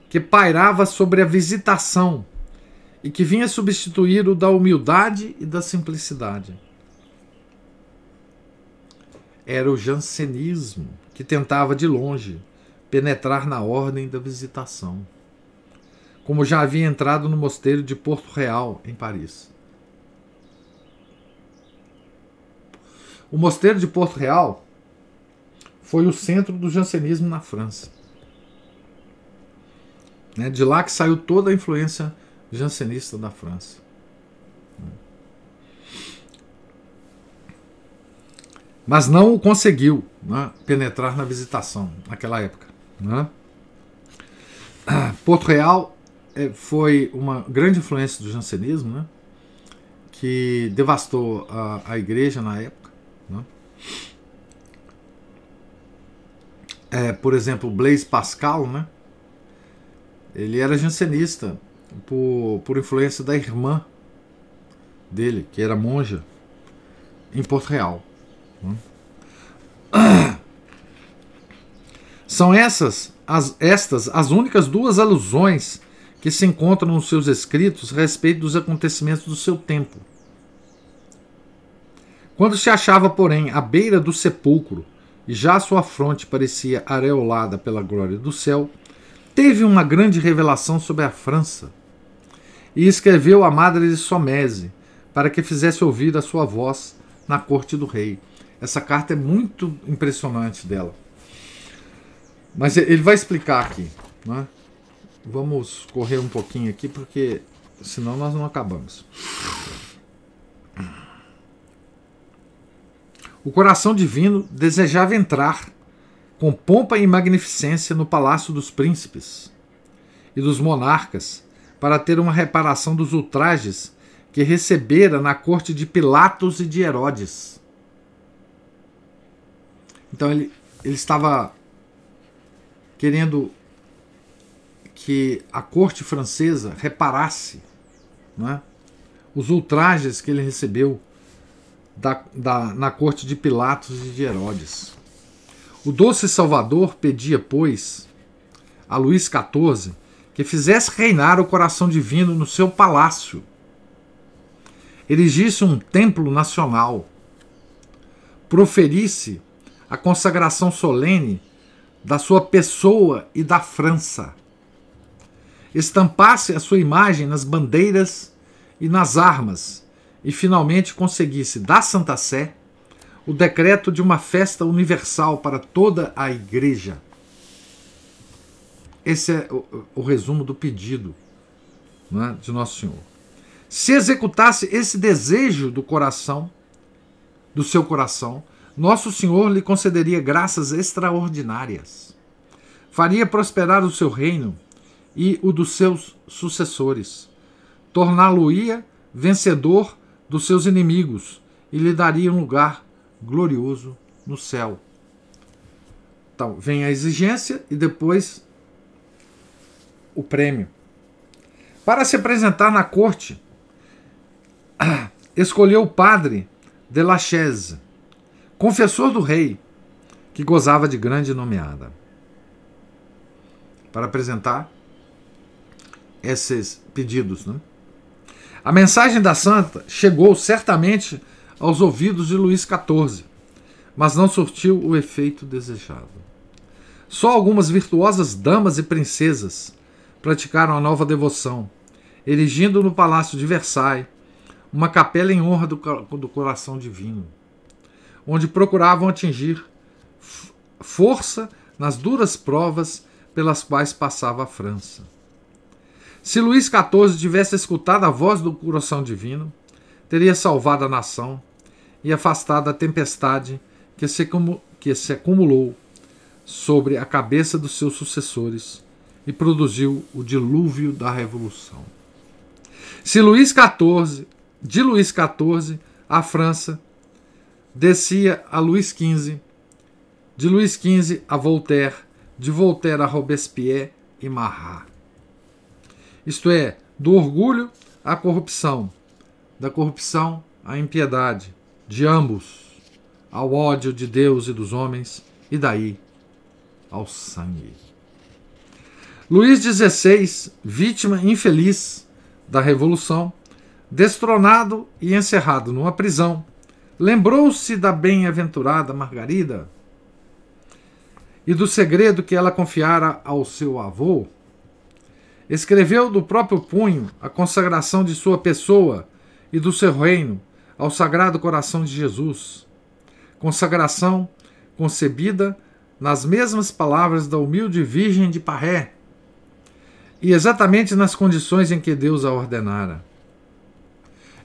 que pairava sobre a visitação e que vinha substituir o da humildade e da simplicidade. Era o jansenismo, que tentava de longe penetrar na ordem da visitação, como já havia entrado no mosteiro de Porto Real, em Paris. O mosteiro de Porto Real foi o centro do jansenismo na França. De lá que saiu toda a influência jansenista da França. Mas não o conseguiu, né, penetrar na visitação naquela época. Né? Porto Real foi uma grande influência do jansenismo, né, que devastou a igreja na época. Né? Por exemplo, Blaise Pascal, né, ele era jansenista por influência da irmã dele, que era monja, em Porto Real. São estas as únicas duas alusões que se encontram nos seus escritos a respeito dos acontecimentos do seu tempo. Quando se achava, porém, à beira do sepulcro e já sua fronte parecia areolada pela glória do céu, teve uma grande revelação sobre a França e escreveu a Madre de Sommese para que fizesse ouvir a sua voz na corte do rei. Essa carta é muito impressionante dela. Mas ele vai explicar aqui. Né? Vamos correr um pouquinho aqui, porque senão nós não acabamos. O coração divino desejava entrar com pompa e magnificência no palácio dos príncipes e dos monarcas para ter uma reparação dos ultrajes que recebera na corte de Pilatos e de Herodes. Então ele estava querendo que a corte francesa reparasse, né, os ultrajes que ele recebeu na corte de Pilatos e de Herodes. O doce Salvador pedia, pois, a Luís XIV que fizesse reinar o coração divino no seu palácio, erigisse um templo nacional, proferisse a consagração solene da sua pessoa e da França, estampasse a sua imagem nas bandeiras e nas armas e finalmente conseguisse da Santa Sé o decreto de uma festa universal para toda a Igreja. Esse é o resumo do pedido, né, de Nosso Senhor. Se executasse esse desejo do coração, do seu coração, Nosso Senhor lhe concederia graças extraordinárias. Faria prosperar o seu reino e o dos seus sucessores. Torná-lo-ia vencedor dos seus inimigos e lhe daria um lugar glorioso no céu. Então, vem a exigência e depois o prêmio. Para se apresentar na corte, escolheu o padre de Lachaise, confessor do rei, que gozava de grande nomeada, para apresentar esses pedidos, né? A mensagem da santa chegou certamente aos ouvidos de Luís XIV, mas não surtiu o efeito desejado. Só algumas virtuosas damas e princesas praticaram a nova devoção, erigindo no Palácio de Versailles uma capela em honra do coração divino, onde procuravam atingir força nas duras provas pelas quais passava a França. Se Luís XIV tivesse escutado a voz do coração divino, teria salvado a nação e afastado a tempestade que se acumulou sobre a cabeça dos seus sucessores e produziu o dilúvio da Revolução. De Luís XIV, a França descia a Luís XV, de Luís XV a Voltaire, de Voltaire a Robespierre e Marat. Isto é, do orgulho à corrupção, da corrupção à impiedade, de ambos ao ódio de Deus e dos homens, e daí ao sangue. Luís XVI, vítima infeliz da Revolução, destronado e encerrado numa prisão, lembrou-se da bem-aventurada Margarida e do segredo que ela confiara ao seu avô. Escreveu do próprio punho a consagração de sua pessoa e do seu reino ao Sagrado Coração de Jesus, consagração concebida nas mesmas palavras da humilde Virgem de Parré e exatamente nas condições em que Deus a ordenara.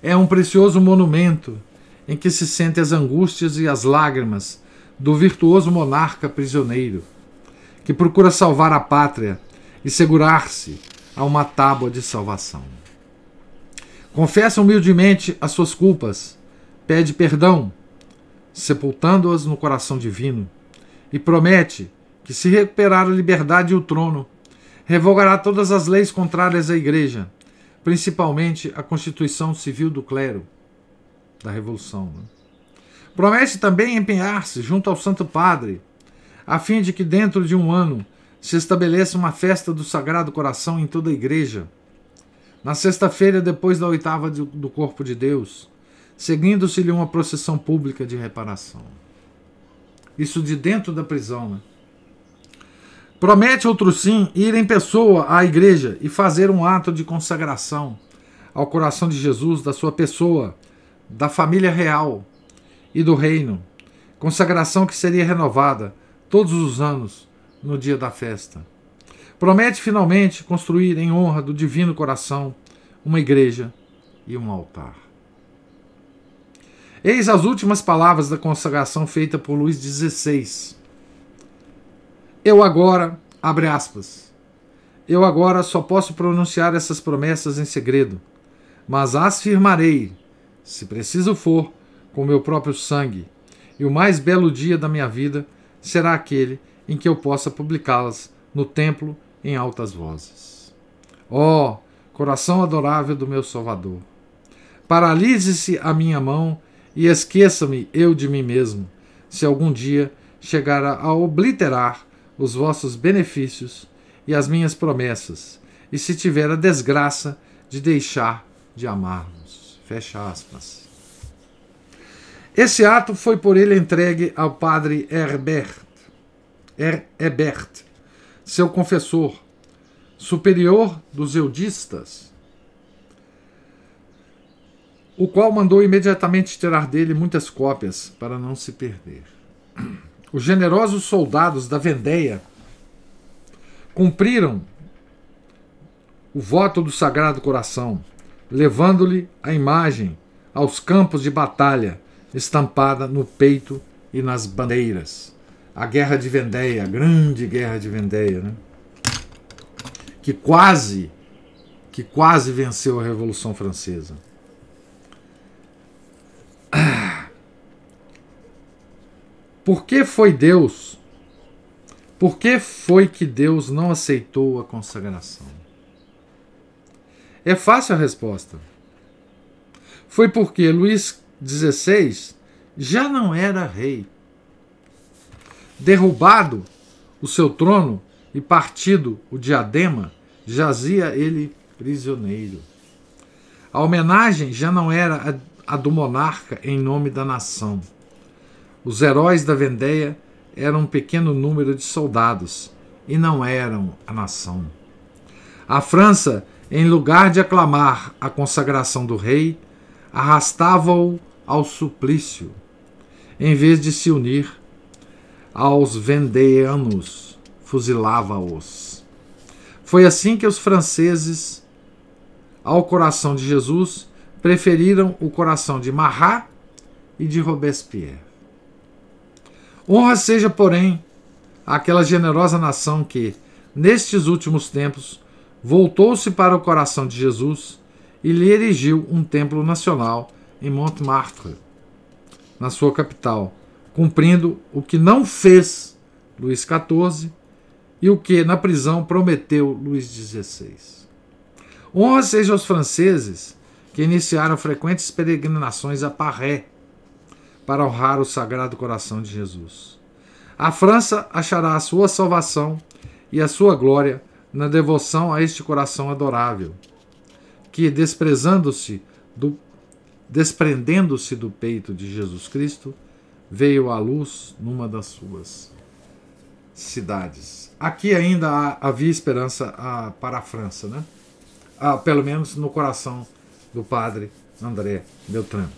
É um precioso monumento em que se sentem as angústias e as lágrimas do virtuoso monarca prisioneiro, que procura salvar a pátria e segurar-se a uma tábua de salvação. Confessa humildemente as suas culpas, pede perdão, sepultando-as no coração divino, e promete que, se recuperar a liberdade e o trono, revogará todas as leis contrárias à Igreja, principalmente a Constituição Civil do Clero da Revolução. Promete também empenhar-se junto ao Santo Padre, a fim de que dentro de um ano se estabeleça uma festa do Sagrado Coração em toda a Igreja, na sexta-feira depois da oitava do Corpo de Deus, seguindo-se-lhe uma procissão pública de reparação. Isso de dentro da prisão, né? Promete, outro sim, ir em pessoa à igreja e fazer um ato de consagração ao coração de Jesus, da sua pessoa, da família real e do reino, consagração que seria renovada todos os anos no dia da festa. Promete finalmente construir em honra do Divino Coração uma igreja e um altar. Eis as últimas palavras da consagração feita por Luís XVI. Eu agora, abre aspas, eu agora só posso pronunciar essas promessas em segredo, mas as firmarei, se preciso for, com meu próprio sangue, e o mais belo dia da minha vida será aquele em que eu possa publicá-las no templo em altas vozes. Ó, coração adorável do meu Salvador, paralise-se a minha mão e esqueça-me eu de mim mesmo, se algum dia chegar a obliterar os vossos benefícios e as minhas promessas, e se tiver a desgraça de deixar de amar-vos. Fecha aspas. Esse ato foi por ele entregue ao padre Herbert, seu confessor, superior dos eudistas, o qual mandou imediatamente tirar dele muitas cópias para não se perder. Os generosos soldados da Vendéia cumpriram o voto do Sagrado Coração, levando-lhe a imagem aos campos de batalha, estampada no peito e nas bandeiras. A Guerra de Vendéia, a grande Guerra de Vendéia, né? que quase venceu a Revolução Francesa. Por que foi que Deus não aceitou a consagração? É fácil a resposta. Foi porque Luís XVI já não era rei. Derrubado o seu trono e partido o diadema, jazia ele prisioneiro. A homenagem já não era a do monarca em nome da nação. Os heróis da Vendéia eram um pequeno número de soldados e não eram a nação. A França, em lugar de aclamar a consagração do rei, arrastava-o ao suplício, em vez de se unir aos vendéanos, fuzilava-os. Foi assim que os franceses, ao coração de Jesus, preferiram o coração de Marat e de Robespierre. Honra seja, porém, àquela generosa nação que, nestes últimos tempos, voltou-se para o coração de Jesus e lhe erigiu um templo nacional em Montmartre, na sua capital, cumprindo o que não fez Luís XIV e o que, na prisão, prometeu Luís XVI. Honra seja aos franceses que iniciaram frequentes peregrinações a Paris para honrar o Sagrado Coração de Jesus. A França achará a sua salvação e a sua glória na devoção a este coração adorável, que, desprendendo-se do peito de Jesus Cristo, veio à luz numa das suas cidades. Aqui ainda havia esperança para a França, né? Pelo menos no coração do padre André Beltrame.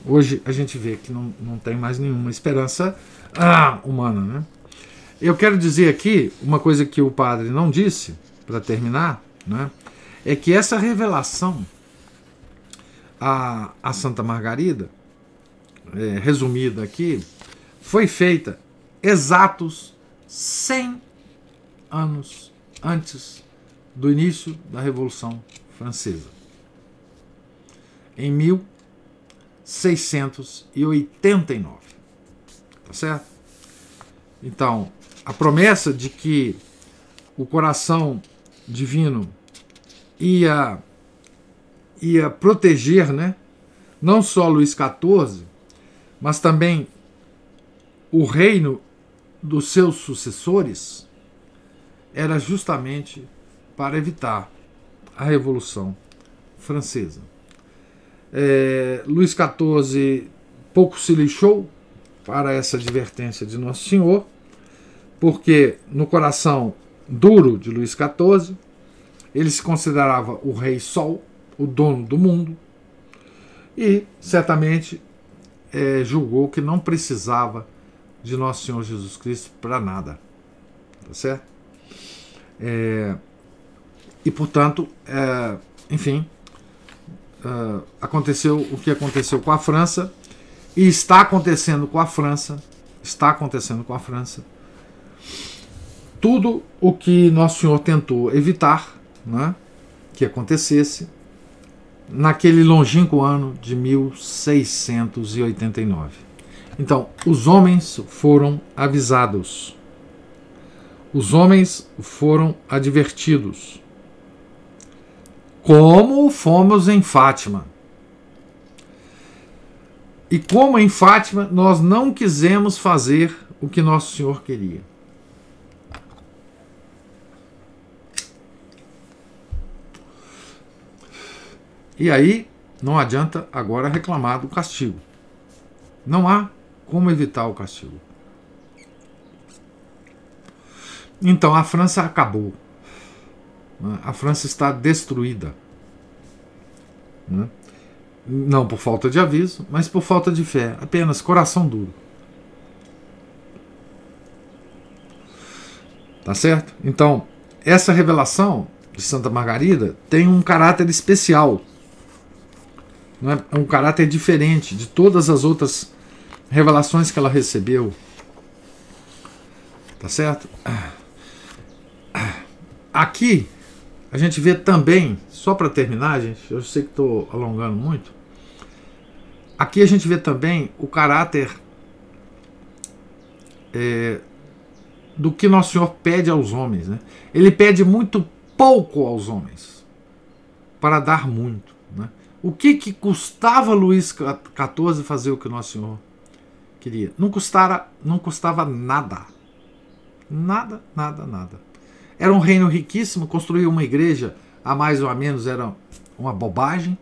Hoje a gente vê que não tem mais nenhuma esperança humana, né? Eu quero dizer aqui uma coisa que o padre não disse, para terminar, né? É que essa revelação a Santa Margarida, resumida aqui, foi feita exatos 100 anos antes do início da Revolução Francesa, em 1689. Tá certo? Então, a promessa de que o coração divino ia proteger, né, não só Luís XIV, mas também o reino dos seus sucessores, era justamente para evitar a Revolução Francesa. Luís XIV pouco se lixou para essa advertência de Nosso Senhor, porque no coração duro de Luís XIV, ele se considerava o rei Sol, o dono do mundo, e certamente julgou que não precisava de Nosso Senhor Jesus Cristo para nada. Tá certo? E, portanto, enfim, aconteceu o que aconteceu com a França, e está acontecendo com a França, tudo o que Nosso Senhor tentou evitar, né, que acontecesse naquele longínquo ano de 1689. Então, os homens foram avisados, os homens foram advertidos, como fomos em Fátima. E como em Fátima nós não quisemos fazer o que Nosso Senhor queria. E aí não adianta agora reclamar do castigo. Não há como evitar o castigo. Então a França acabou. A França está destruída. Não por falta de aviso, mas por falta de fé. Apenas coração duro. Tá certo? Então, essa revelação de Santa Margarida tem um caráter especial. É um caráter diferente de todas as outras revelações que ela recebeu. Tá certo? Aqui a gente vê também, só para terminar, gente, eu sei que estou alongando muito. Aqui a gente vê também o caráter do que Nosso Senhor pede aos homens, né? Ele pede muito pouco aos homens. para dar muito, né? O que custava Luís XIV fazer o que o Nosso Senhor queria? Não custava nada. Nada, nada, nada. Era um reino riquíssimo, construir uma igreja a mais ou a menos era uma bobagem.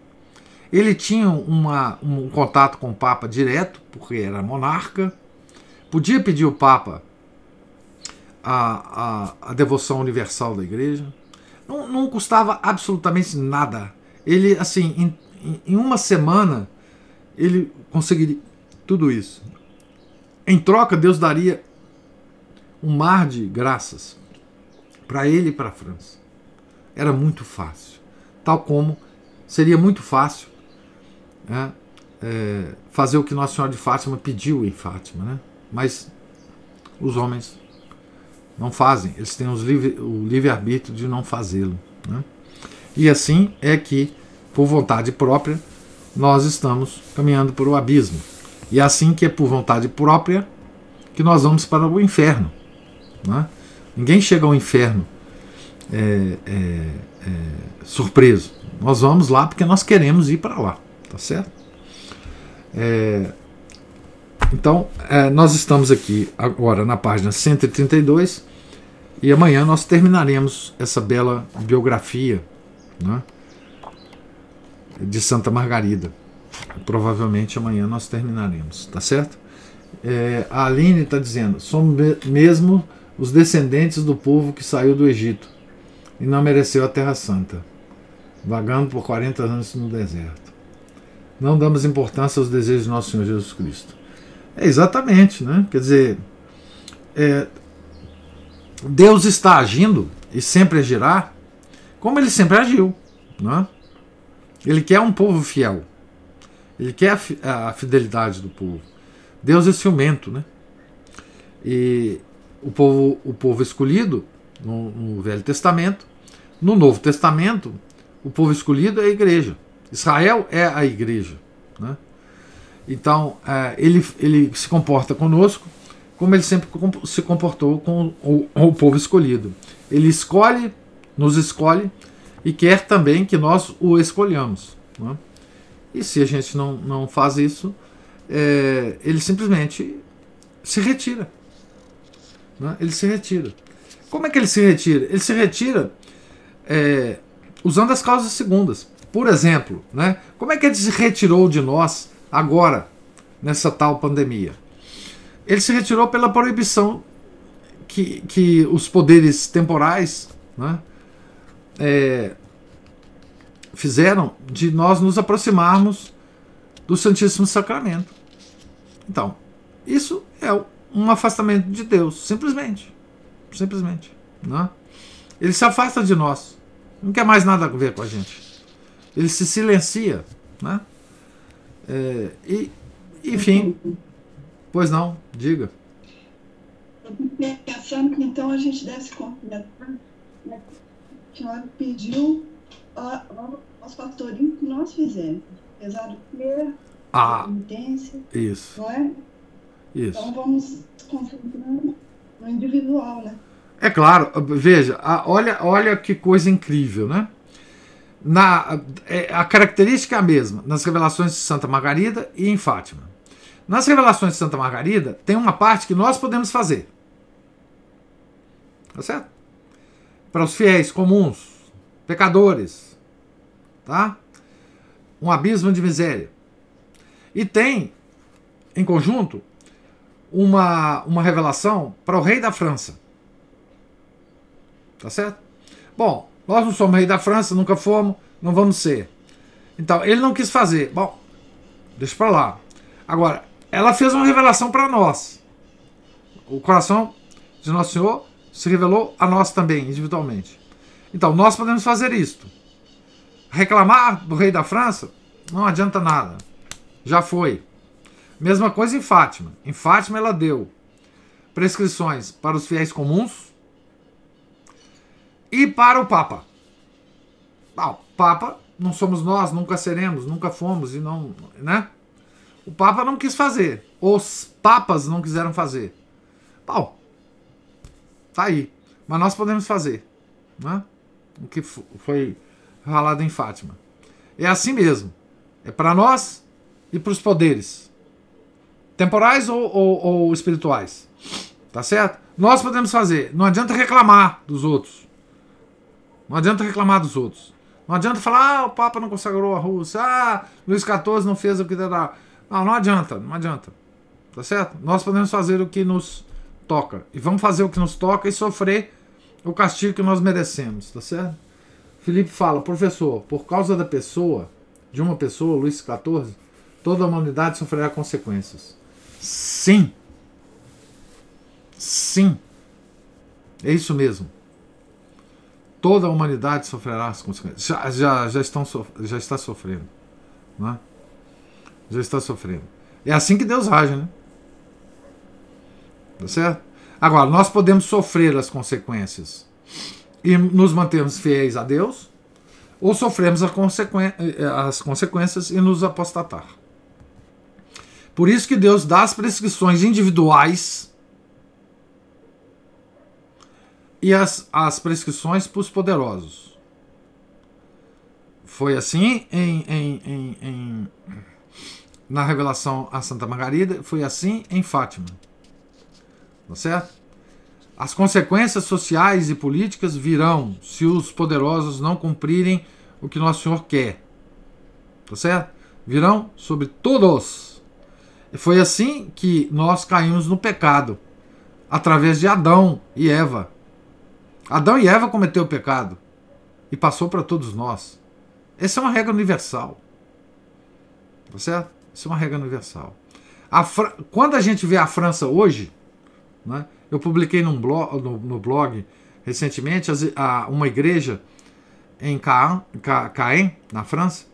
Ele tinha um contato com o Papa direto, porque era monarca. Podia pedir ao Papa a devoção universal da igreja. Não custava absolutamente nada. Ele, assim, em uma semana, ele conseguiria tudo isso. Em troca, Deus daria um mar de graças para ele e para a França. Era muito fácil. Tal como seria muito fácil, né, fazer o que Nossa Senhora de Fátima pediu em Fátima, né? Mas os homens não fazem, eles têm o livre-arbítrio de não fazê-lo, né? E assim é que, por vontade própria, nós estamos caminhando para o abismo. E é assim que é por vontade própria que nós vamos para o inferno, né? Ninguém chega ao inferno surpreso. Nós vamos lá porque nós queremos ir para lá, tá certo? Então, nós estamos aqui agora na página 132 e amanhã nós terminaremos essa bela biografia, né, de Santa Margarida. Provavelmente amanhã nós terminaremos, tá certo? A Aline está dizendo: somos mesmo os descendentes do povo que saiu do Egito e não mereceu a Terra Santa, vagando por 40 anos no deserto. Não damos importância aos desejos de nosso Senhor Jesus Cristo. Exatamente, né? Quer dizer, Deus está agindo e sempre agirá como ele sempre agiu, né? Ele quer um povo fiel. Ele quer a fidelidade do povo. Deus é ciumento, né? E o povo escolhido no Velho Testamento, no Novo Testamento, o povo escolhido é a igreja. Israel é a igreja, né? Então, ele se comporta conosco como ele sempre se comportou com o povo escolhido. Ele nos escolhe e quer também que nós o escolhamos, né? E se a gente não faz isso, ele simplesmente se retira, né? Ele se retira. Como é que ele se retira? Ele se retira usando as causas segundas. Por exemplo, né? Como é que ele se retirou de nós agora, nessa tal pandemia? Ele se retirou pela proibição que os poderes temporais, né, fizeram de nós nos aproximarmos do Santíssimo Sacramento. Então, isso é um afastamento de Deus, simplesmente. Simplesmente, né? Ele se afasta de nós, não quer mais nada a ver com a gente. Ele se silencia, né? Enfim, pois não, diga. Eu fiquei pensando que então a gente deve se considerar, né, que a senhora pediu aos pastorinhos que nós fizemos, apesar de ter a penitência, isso, não é? Isso. Então vamos se concentrando no individual, né? É claro, veja, olha que coisa incrível, né? A característica é a mesma nas revelações de Santa Margarida e em Fátima. Nas revelações de Santa Margarida tem uma parte que nós podemos fazer, tá certo? Para os fiéis comuns, pecadores, tá? Um abismo de miséria. E tem, em conjunto, uma revelação para o rei da França, tá certo? Bom, nós não somos rei da França, nunca fomos, não vamos ser. Então, ele não quis fazer. Bom, deixa para lá. Agora, ela fez uma revelação para nós. O coração de Nosso Senhor se revelou a nós também, individualmente. Então, nós podemos fazer isto. Reclamar do rei da França não adianta nada. Já foi. Mesma coisa em Fátima. Em Fátima ela deu prescrições para os fiéis comuns e para o Papa. O Papa não somos nós, nunca seremos, nunca fomos e não, né? O Papa não quis fazer. Os papas não quiseram fazer. Bom, tá aí. Mas nós podemos fazer, né? O que foi falado em Fátima. É assim mesmo. É para nós e para os poderes. Temporais ou espirituais. Tá certo? Nós podemos fazer. Não adianta reclamar dos outros. Não adianta reclamar dos outros. Não adianta falar, o Papa não consagrou a Rússia, Luís XIV não fez o que dá. Não adianta, não adianta. Tá certo? Nós podemos fazer o que nos toca. E vamos fazer o que nos toca e sofrer o castigo que nós merecemos, tá certo? Felipe fala, professor, por causa da pessoa, de uma pessoa, Luís XIV, toda a humanidade sofrerá consequências. Sim. Sim. É isso mesmo. Toda a humanidade sofrerá as consequências. Já está sofrendo. Né? Já está sofrendo. É assim que Deus age, né? Tá certo? Agora, nós podemos sofrer as consequências e nos mantermos fiéis a Deus, ou sofremos as consequências e nos apostatar. Por isso que Deus dá as prescrições individuais e as prescrições para os poderosos. Foi assim na revelação a Santa Margarida, foi assim em Fátima. Tá certo? As consequências sociais e políticas virão se os poderosos não cumprirem o que Nosso Senhor quer. Tá certo? Virão sobre todos. E foi assim que nós caímos no pecado, através de Adão e Eva. Adão e Eva cometeu o pecado e passou para todos nós. Essa é uma regra universal. Tá certo? Essa é uma regra universal. Quando a gente vê a França hoje, né, eu publiquei no blog recentemente uma igreja em Caen, na França,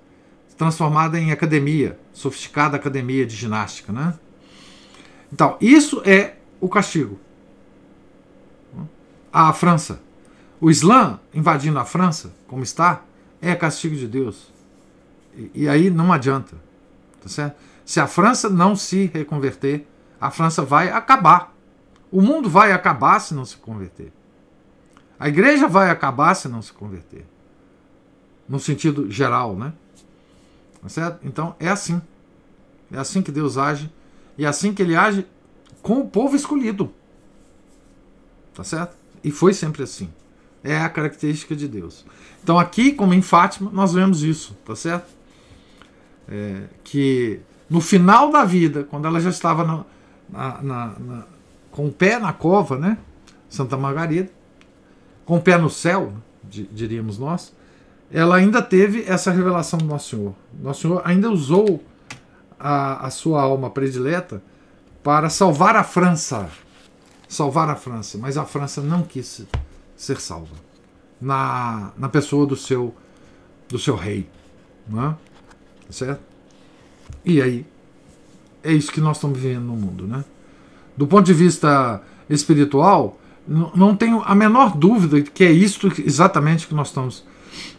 transformada em academia, sofisticada academia de ginástica. Né? Então, isso é o castigo. A França. O Islã invadindo a França, como está, é castigo de Deus. E aí não adianta. Tá certo? Se a França não se reconverter, a França vai acabar. O mundo vai acabar se não se converter. A igreja vai acabar se não se converter. No sentido geral, né? Tá certo? Então é assim. É assim que Deus age. E é assim que Ele age com o povo escolhido. Tá certo? E foi sempre assim. É a característica de Deus. Então aqui, como em Fátima, nós vemos isso. Tá certo? Que no final da vida, quando ela já estava com o pé na cova, né? Santa Margarida, com o pé no céu, diríamos nós, ela ainda teve essa revelação do Nosso Senhor. Nosso Senhor ainda usou a sua alma predileta para salvar a França. Salvar a França. Mas a França não quis ser salva. Na pessoa do seu rei. Não é? Certo? E aí, é isso que nós estamos vivendo no mundo, né? Do ponto de vista espiritual, não tenho a menor dúvida de que é isto exatamente que nós estamos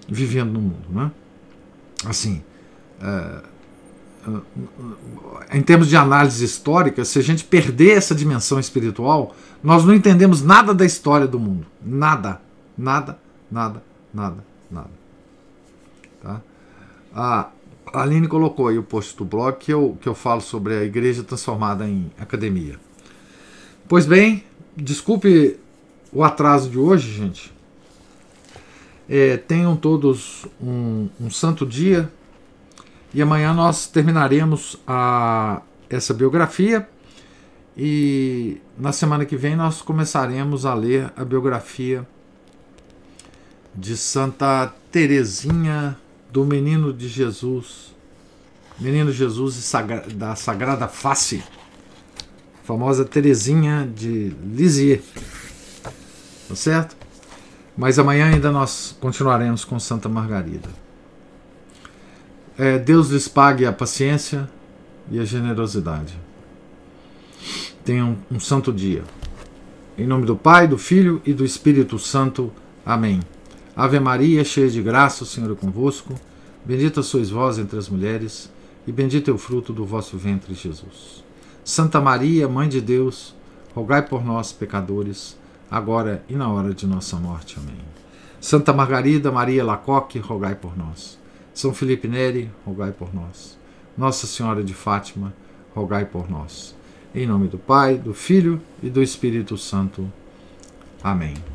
vivendo no mundo, né? Assim, em termos de análise histórica, se a gente perder essa dimensão espiritual, nós não entendemos nada da história do mundo. Nada. Nada, nada, nada, nada. Tá? A Aline colocou aí o post do blog que eu falo sobre a igreja transformada em academia. Pois bem, desculpe o atraso de hoje, gente. Tenham todos um santo dia. E amanhã nós terminaremos essa biografia. E na semana que vem nós começaremos a ler a biografia de Santa Teresinha do Menino Jesus. Menino Jesus da Sagrada Face. A famosa Teresinha de Lisieux. Tá certo? Mas amanhã ainda nós continuaremos com Santa Margarida. Deus lhes pague a paciência e a generosidade. Tenham um santo dia. Em nome do Pai, do Filho e do Espírito Santo. Amém. Ave Maria, cheia de graça, o Senhor é convosco. Bendita sois vós entre as mulheres, e bendito é o fruto do vosso ventre, Jesus. Santa Maria, Mãe de Deus, rogai por nós, pecadores, agora e na hora de nossa morte. Amém. Santa Margarida Maria Lacoque, rogai por nós. São Felipe Neri, rogai por nós. Nossa Senhora de Fátima, rogai por nós. Em nome do Pai, do Filho e do Espírito Santo. Amém.